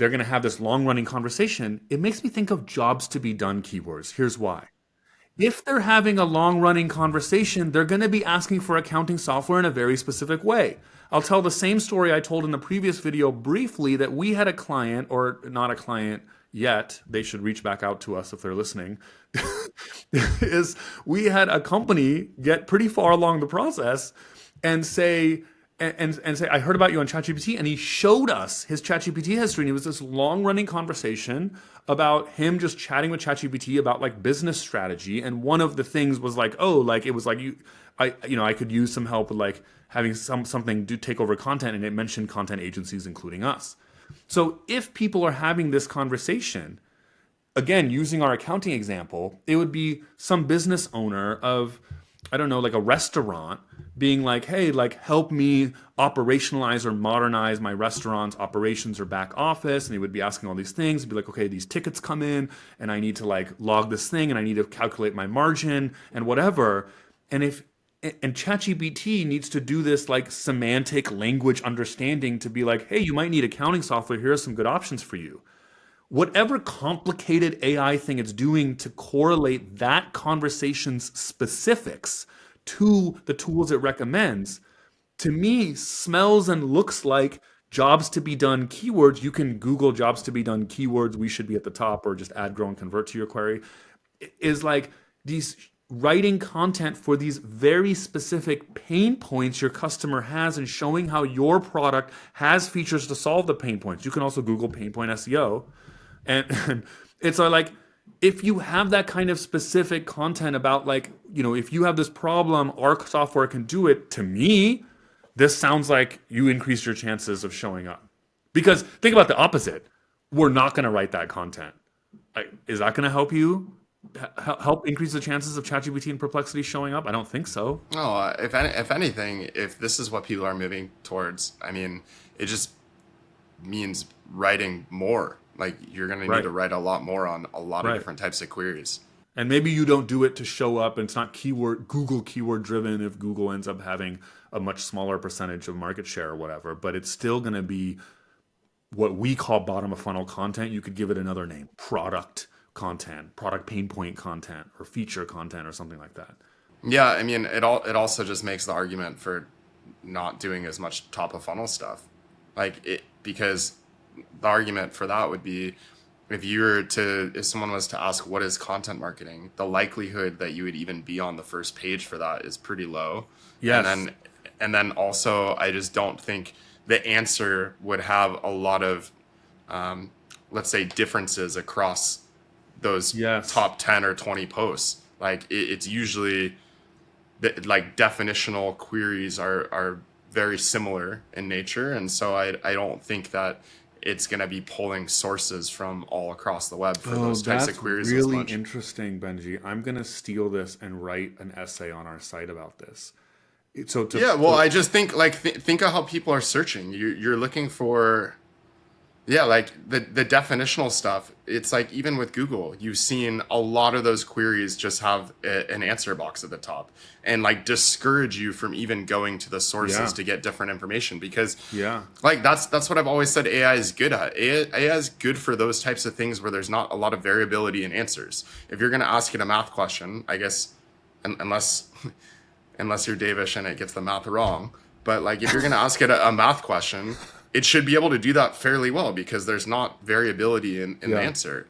going to have this long-running conversation. It makes me think of jobs to be done keywords. Here's why. If they're having a long-running conversation, they're going to be asking for accounting software in a very specific way. I'll tell the same story I told in the previous video briefly, that we had a client, or not a client yet, they should reach back out to us if they're listening, is we had a company get pretty far along the process and say, I heard about you on ChatGPT, and he showed us his ChatGPT history, and it was this long-running conversation about him just chatting with ChatGPT about, like, business strategy, and one of the things was like, oh, like, it was like I could use some help with, like, having something to take over content, and it mentioned content agencies, including us. So if people are having this conversation, again, using our accounting example, it would be some business owner of, I don't know, like a restaurant being like, hey, like help me operationalize or modernize my restaurant's operations or back office. And he would be asking all these things. He'd be like, okay, these tickets come in and I need to like log this thing and I need to calculate my margin and whatever. And if and ChatGPT needs to do this like semantic language understanding to be like, hey, you might need accounting software. Here are some good options for you. Whatever complicated AI thing it's doing to correlate that conversation's specifics to the tools it recommends, to me, smells and looks like jobs to be done keywords. You can Google jobs to be done keywords. We should be at the top, or just add, grow, and convert to your query. Is like these writing content for these very specific pain points your customer has and showing how your product has features to solve the pain points. You can also Google pain point SEO. And it's like, if you have that kind of specific content about like, if you have this problem, our software can do it. To me, this sounds like you increase your chances of showing up. Because think about the opposite. We're not going to write that content. Like, is that going to help you help increase the chances of ChatGPT and Perplexity showing up? I don't think so. No, if anything, if this is what people are moving towards, I mean, it just means writing more. Like, you're going to need Right. to write a lot more on a lot of Right. different types of queries. And maybe you don't do it to show up, and it's not Google keyword driven if Google ends up having a much smaller percentage of market share or whatever, but it's still going to be what we call bottom of funnel content. You could give it another name: product content, product pain point content, or feature content, or something like that. Yeah, I mean, it also just makes the argument for not doing as much top of funnel stuff. Because the argument for that would be, if someone was to ask what is content marketing, the likelihood that you would even be on the first page for that is pretty low. Yes. And then also, I just don't think the answer would have a lot of, let's say, differences across those Yes. top 10 or 20 posts. Like, it's usually like definitional queries are very similar in nature. And so I don't think that it's going to be pulling sources from all across the web for those types of queries as really much. interesting, Benji. I'm going to steal this and write an essay on our site about this. I just think think of how people are searching. You're looking for, like the definitional stuff. It's like, even with Google, you've seen a lot of those queries just have an answer box at the top and like discourage you from even going to the sources Yeah. to get different information, because Yeah. like that's what I've always said AI is good at. AI is good for those types of things where there's not a lot of variability in answers. If you're going to ask it a math question, I guess, unless you're Devesh and it gets the math wrong, but like if you're going to ask it a math question, it should be able to do that fairly well because there's not variability in the answer.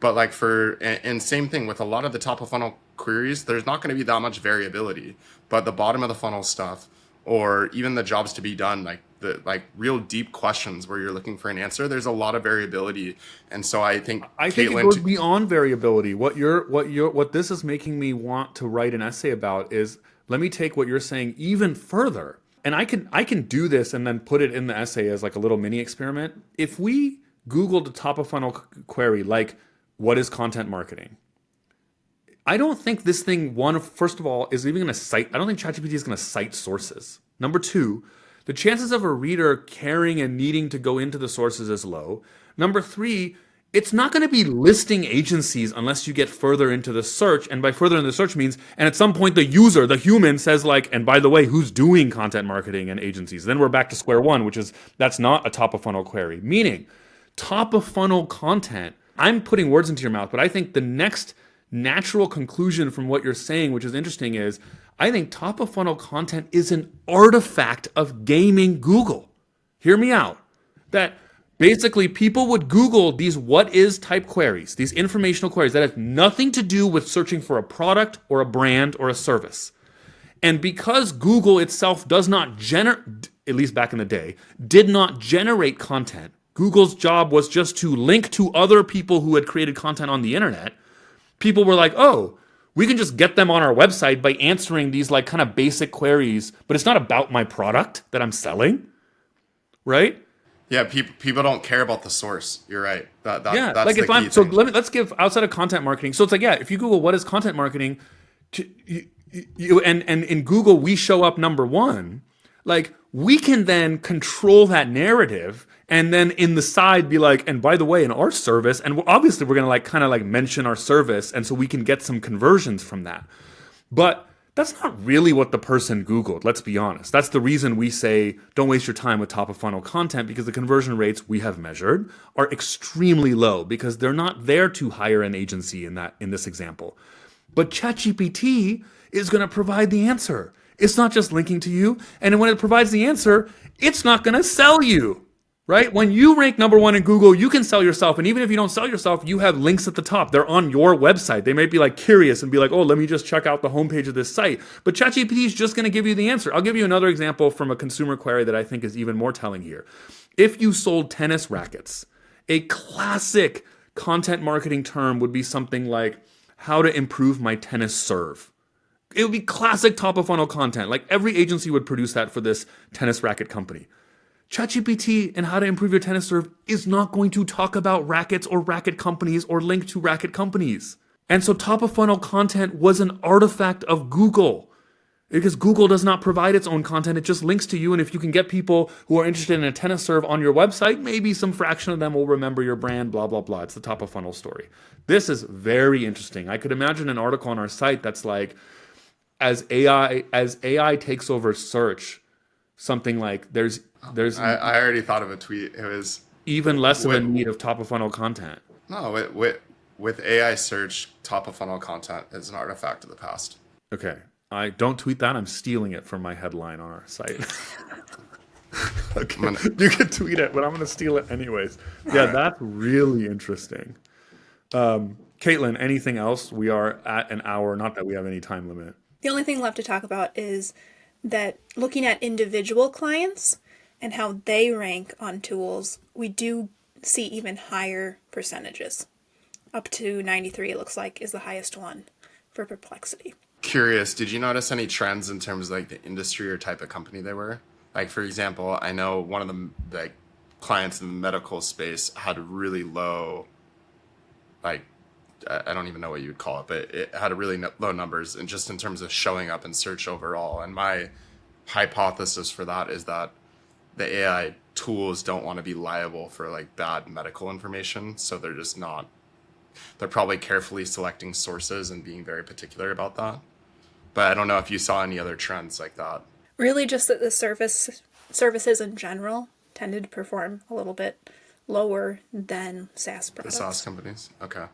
But like and same thing with a lot of the top of funnel queries, there's not going to be that much variability. But the bottom of the funnel stuff, or even the jobs to be done, like the real deep questions where you're looking for an answer, there's a lot of variability. And so I think it goes beyond variability. What this is making me want to write an essay about is, let me take what you're saying even further. And I can do this and then put it in the essay as like a little mini experiment. If we Googled a top of funnel query like, what is content marketing? I don't think this thing, first of all, is even going to cite. I don't think ChatGPT is going to cite sources. Number two, the chances of a reader caring and needing to go into the sources is low. Number three, it's not going to be listing agencies unless you get further into the search. And by further in the search means, and at some point the user, the human, says like, and by the way, who's doing content marketing and agencies? Then we're back to square one, that's not a top of funnel query. Meaning, top of funnel content, I'm putting words into your mouth, but I think the next natural conclusion from what you're saying, which is interesting, is I think top of funnel content is an artifact of gaming Google. Hear me out. That basically people would Google these what is type queries, these informational queries that have nothing to do with searching for a product or a brand or a service. And because Google itself does not generate, at least back in the day, did not generate content, Google's job was just to link to other people who had created content on the internet. People were like, oh, we can just get them on our website by answering these like kind of basic queries, but it's not about my product that I'm selling, right? Yeah, people don't care about the source. You're right. Yeah, That's like the if key I'm so thing. let's give outside of content marketing. So it's like, yeah, if you Google what is content marketing, and in Google we show up number one, like we can then control that narrative and then in the side be like, and by the way, in our service, and obviously we're gonna like kind of like mention our service, and so we can get some conversions from that. But that's not really what the person Googled, let's be honest. That's the reason we say don't waste your time with top of funnel content, because the conversion rates we have measured are extremely low because they're not there to hire an agency in this example. But ChatGPT is going to provide the answer. It's not just linking to you. And when it provides the answer, it's not going to sell you, right? When you rank number one in Google, you can sell yourself. And even if you don't sell yourself, you have links at the top. They're on your website. They may be like curious and be like, oh, let me just check out the homepage of this site. But ChatGPT is just going to give you the answer. I'll give you another example from a consumer query that I think is even more telling here. If you sold tennis rackets, a classic content marketing term would be something like how to improve my tennis serve. It would be classic top of funnel content. Like every agency would produce that for this tennis racket company. ChatGPT and how to improve your tennis serve is not going to talk about rackets or racket companies or link to racket companies. And so top of funnel content was an artifact of Google, because Google does not provide its own content. It just links to you. And if you can get people who are interested in a tennis serve on your website, maybe some fraction of them will remember your brand, blah, blah, blah. It's the top of funnel story. This is very interesting. I could imagine an article on our site that's like, as AI takes over search, something like there's I already thought of a tweet. It was even less of a need of top of funnel content. no with AI search, top of funnel content is an artifact of the past. Okay. I don't tweet that. I'm stealing it from my headline on our site. Okay. You can tweet it, but I'm going to steal it anyways. Yeah, that's really interesting. Katelyn, anything else? We are at an hour. Not that we have any time limit. The only thing left to talk about is that looking at individual clients and how they rank on tools, we do see even higher percentages. Up to 93, it looks like, is the highest one for Perplexity. Curious, did you notice any trends in terms of like the industry or type of company they were? Like, for example, I know one of the like clients in the medical space had really low, like, I don't even know what you would call it, but it had a really low numbers, and just in terms of showing up in search overall. And my hypothesis for that is that the AI tools don't want to be liable for like bad medical information, so they're just not. They're probably carefully selecting sources and being very particular about that. But I don't know if you saw any other trends like that. Really just that the services in general tended to perform a little bit lower than SaaS products. The SaaS companies? Okay.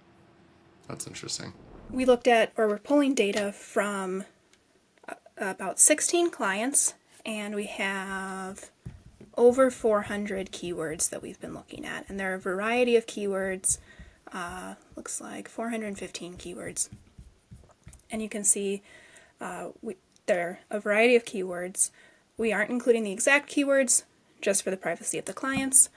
That's interesting. We looked at, or we're pulling data from about 16 clients, and we have over 400 keywords that we've been looking at. And there are a variety of keywords, looks like 415 keywords. And you can see there are a variety of keywords. We aren't including the exact keywords just for the privacy of the clients.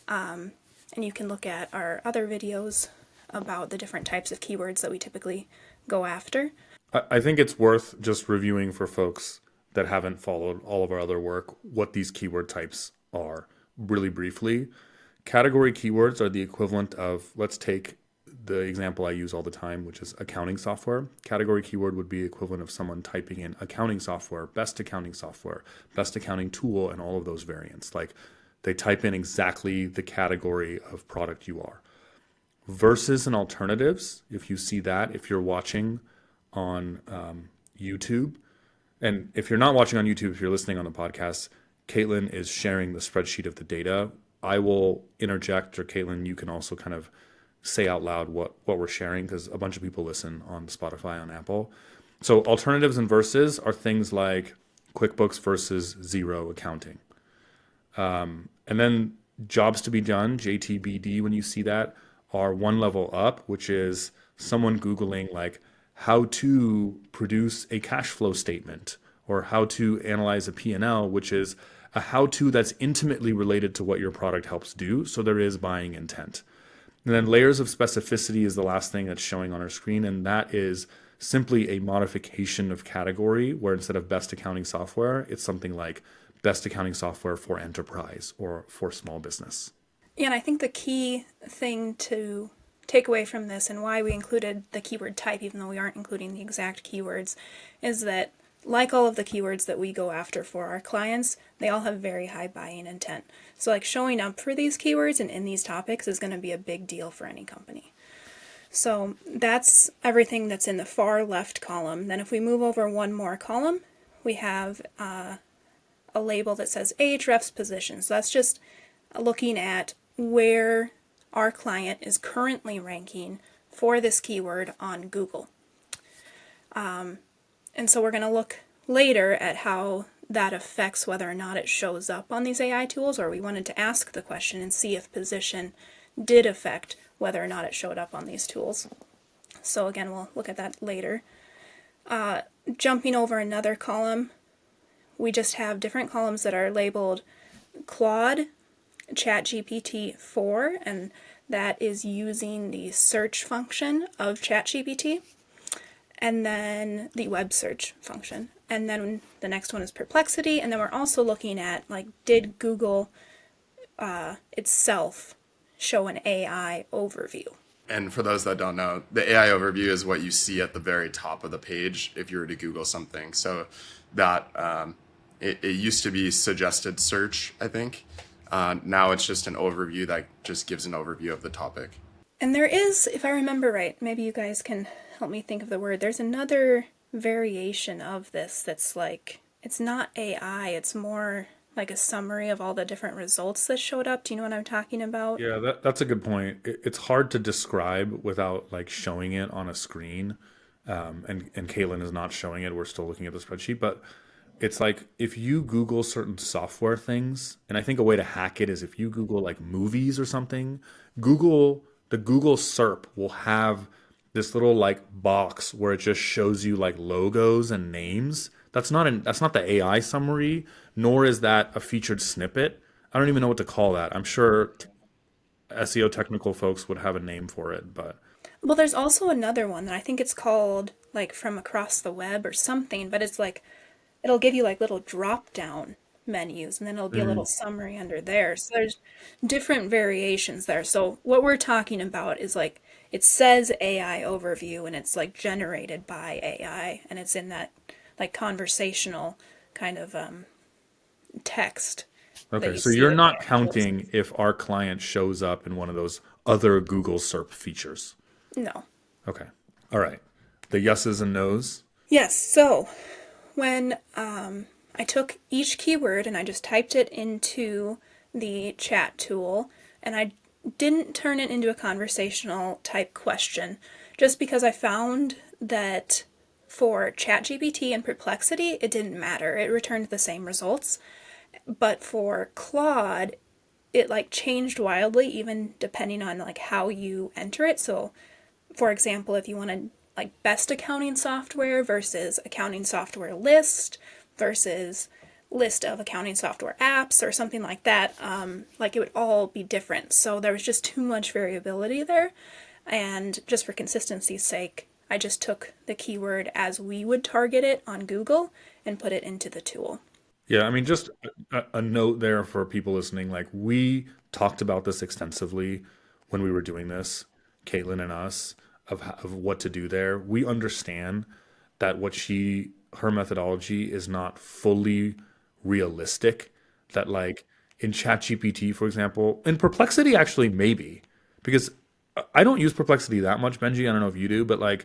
And you can look at our other videos about the different types of keywords that we typically go after. I think it's worth just reviewing for folks that haven't followed all of our other work what these keyword types are really briefly. Category keywords are the equivalent of, let's take the example I use all the time, which is accounting software. Category keyword would be equivalent of someone typing in accounting software, best accounting tool, and all of those variants. Like they type in exactly the category of product you are. Versus and alternatives, if you see that, if you're watching on YouTube, and if you're not watching on YouTube, if you're listening on the podcast, Katelyn is sharing the spreadsheet of the data. I will interject, or Katelyn, you can also kind of say out loud what we're sharing, because a bunch of people listen on Spotify, on Apple. So alternatives and versus are things like QuickBooks versus Xero accounting. And then jobs to be done, JTBD, when you see that, are one level up, which is someone Googling like how to produce a cash flow statement or how to analyze a P&L, which is a how-to that's intimately related to what your product helps do. So there is buying intent. And then layers of specificity is the last thing that's showing on our screen. And that is simply a modification of category where instead of best accounting software, it's something like best accounting software for enterprise or for small business. Yeah, and I think the key thing to take away from this and why we included the keyword type, even though we aren't including the exact keywords, is that like all of the keywords that we go after for our clients, they all have very high buying intent. So like showing up for these keywords and in these topics is going to be a big deal for any company. So that's everything that's in the far left column. Then if we move over one more column, we have a label that says Ahrefs position. So that's just looking at where our client is currently ranking for this keyword on Google. And so we're going to look later at how that affects whether or not it shows up on these AI tools, or we wanted to ask the question and see if position did affect whether or not it showed up on these tools. So again, we'll look at that later. Jumping over another column, we just have different columns that are labeled Claude, ChatGPT 4, and that is using the search function of ChatGPT, and then the web search function. And then the next one is Perplexity, and then we're also looking at, like, did Google itself show an AI overview? And for those that don't know, the AI overview is what you see at the very top of the page if you were to Google something. So that it used to be suggested search, I think. Now it's just an overview that just gives an overview of the topic. And there is, if I remember right, maybe you guys can help me think of the word, there's another variation of this that's like, it's not AI, it's more like a summary of all the different results that showed up. Do you know what I'm talking about? Yeah, that's a good point. It's hard to describe without like showing it on a screen. And Katelyn is not showing it. We're still looking at the spreadsheet, but it's like if you Google certain software things, and I think a way to hack it is if you Google like movies or something, the Google SERP will have this little like box where it just shows you like logos and names. That's not the AI summary, nor is that a featured snippet. I don't even know what to call that. I'm sure SEO technical folks would have a name for it, but Well, there's also another one that I think it's called like From Across the Web or something, but it's like it'll give you like little drop down menus and then it'll be a little summary under there. So there's different variations there. So what we're talking about is like it says AI overview and it's like generated by AI and it's in that like conversational kind of text. okay, so you're not counting if our client shows up in one of those other Google SERP features. No. Okay. All right. The yeses and nos. Yes. So when I took each keyword and I just typed it into the chat tool and I didn't turn it into a conversational type question just because I found that for ChatGPT and Perplexity, it didn't matter. It returned the same results. But for Claude, it like changed wildly even depending on like how you enter it. So for example, if you wanted like best accounting software versus accounting software list versus list of accounting software apps or something like that, like it would all be different. So there was just too much variability there. And just for consistency's sake, I just took the keyword as we would target it on Google and put it into the tool. Yeah, I mean, just a note there for people listening. Like, we talked about this extensively when we were doing this, Katelyn and us, of what to do there. We understand that her methodology is not fully realistic. That, like, in ChatGPT, for example, in Perplexity, actually, maybe. Because I don't use Perplexity that much, Benji. I don't know if you do, but, like,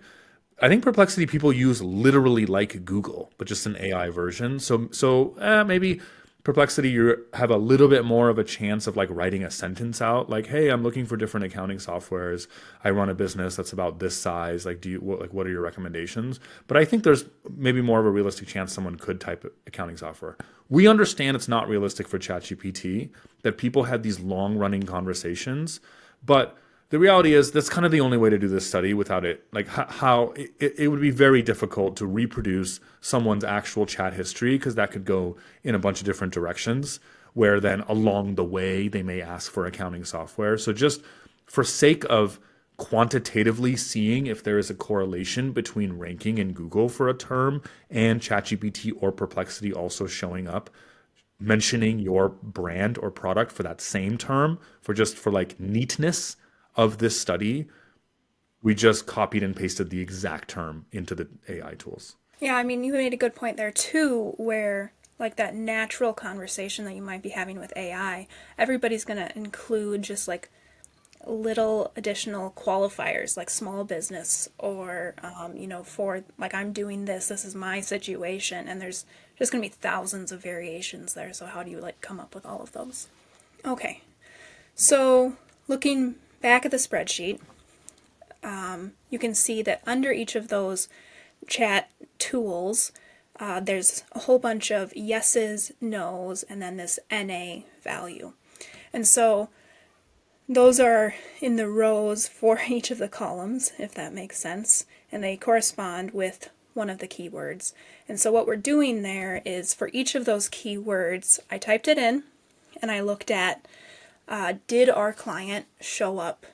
I think Perplexity people use literally like Google, but just an AI version. So maybe Perplexity you have a little bit more of a chance of like writing a sentence out, like, "Hey, I'm looking for different accounting softwares. I run a business that's about this size. Like, what are your recommendations?" But I think there's maybe more of a realistic chance someone could type accounting software. We understand it's not realistic for ChatGPT that people have these long running conversations, but the reality is that's kind of the only way to do this study without it. Like how it would be very difficult to reproduce someone's actual chat history because that could go in a bunch of different directions where then along the way they may ask for accounting software. So just for sake of quantitatively seeing if there is a correlation between ranking in Google for a term and ChatGPT or Perplexity also showing up, mentioning your brand or product for that same term, for like neatness of this study, we just copied and pasted the exact term into the AI tools. Yeah, I mean, you made a good point there too, where like that natural conversation that you might be having with AI, everybody's going to include just like little additional qualifiers like small business or for like I'm doing this is my situation, and there's just going to be thousands of variations there. So how do you like come up with all of those? Okay, so looking back at the spreadsheet, you can see that under each of those chat tools, there's a whole bunch of yeses, nos, and then this NA value. And so those are in the rows for each of the columns, if that makes sense, and they correspond with one of the keywords. And so what we're doing there is for each of those keywords, I typed it in and I looked at, did our client show up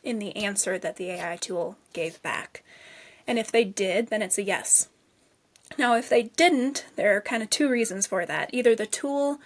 in the answer that the AI tool gave back? And if they did, then it's a yes. Now, if they didn't, there are kind of two reasons for that. Either the tool,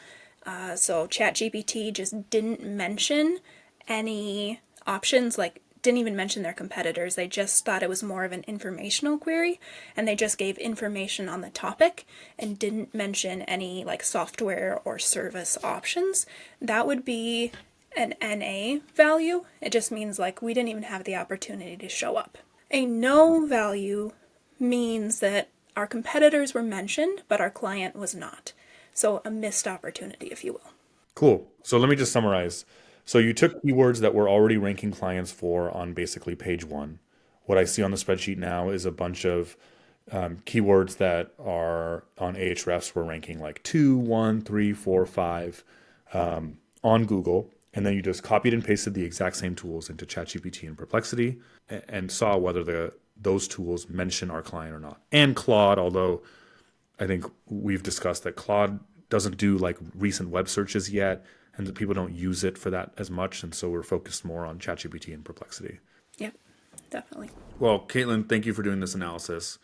so ChatGPT, just didn't mention any options, like didn't even mention their competitors. They just thought it was more of an informational query, and they just gave information on the topic and didn't mention any like software or service options. That would be an NA value. It just means like we didn't even have the opportunity to show up. A no value means that our competitors were mentioned, but our client was not. So a missed opportunity, if you will. Cool. So let me just summarize. So you took keywords that we're already ranking clients for on basically page 1. What I see on the spreadsheet now is a bunch of keywords that are on Ahrefs. We're ranking like 2, 1, 3, 4, 5 on Google. And then you just copied and pasted the exact same tools into ChatGPT and Perplexity and saw whether those tools mention our client or not. And Claude, although I think we've discussed that Claude doesn't do like recent web searches yet, and that people don't use it for that as much. And so we're focused more on ChatGPT and Perplexity. Yep, definitely. Well, Katelyn, thank you for doing this analysis.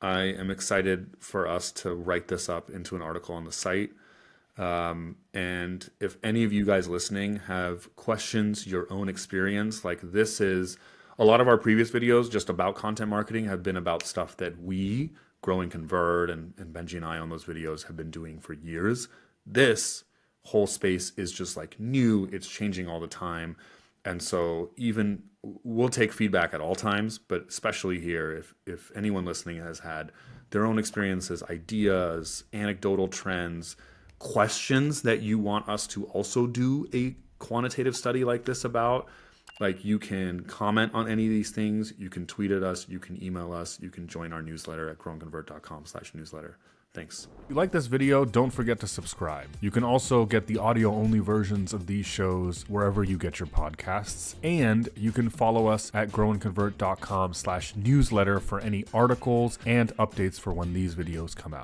I am excited for us to write this up into an article on the site. And if any of you guys listening have questions, your own experience, like this is a lot of our previous videos just about content marketing have been about stuff that we, Grow and Convert, and Benji and I on those videos have been doing for years. This whole space is just like new. It's changing all the time. And so even we'll take feedback at all times, but especially here, if anyone listening has had their own experiences, ideas, anecdotal trends, questions that you want us to also do a quantitative study like this about, like you can comment on any of these things, you can tweet at us, you can email us, you can join our newsletter at growandconvert.com/newsletter. Thanks. If you like this video, don't forget to subscribe. You can also get the audio-only versions of these shows wherever you get your podcasts. And you can follow us at growandconvert.com/newsletter for any articles and updates for when these videos come out.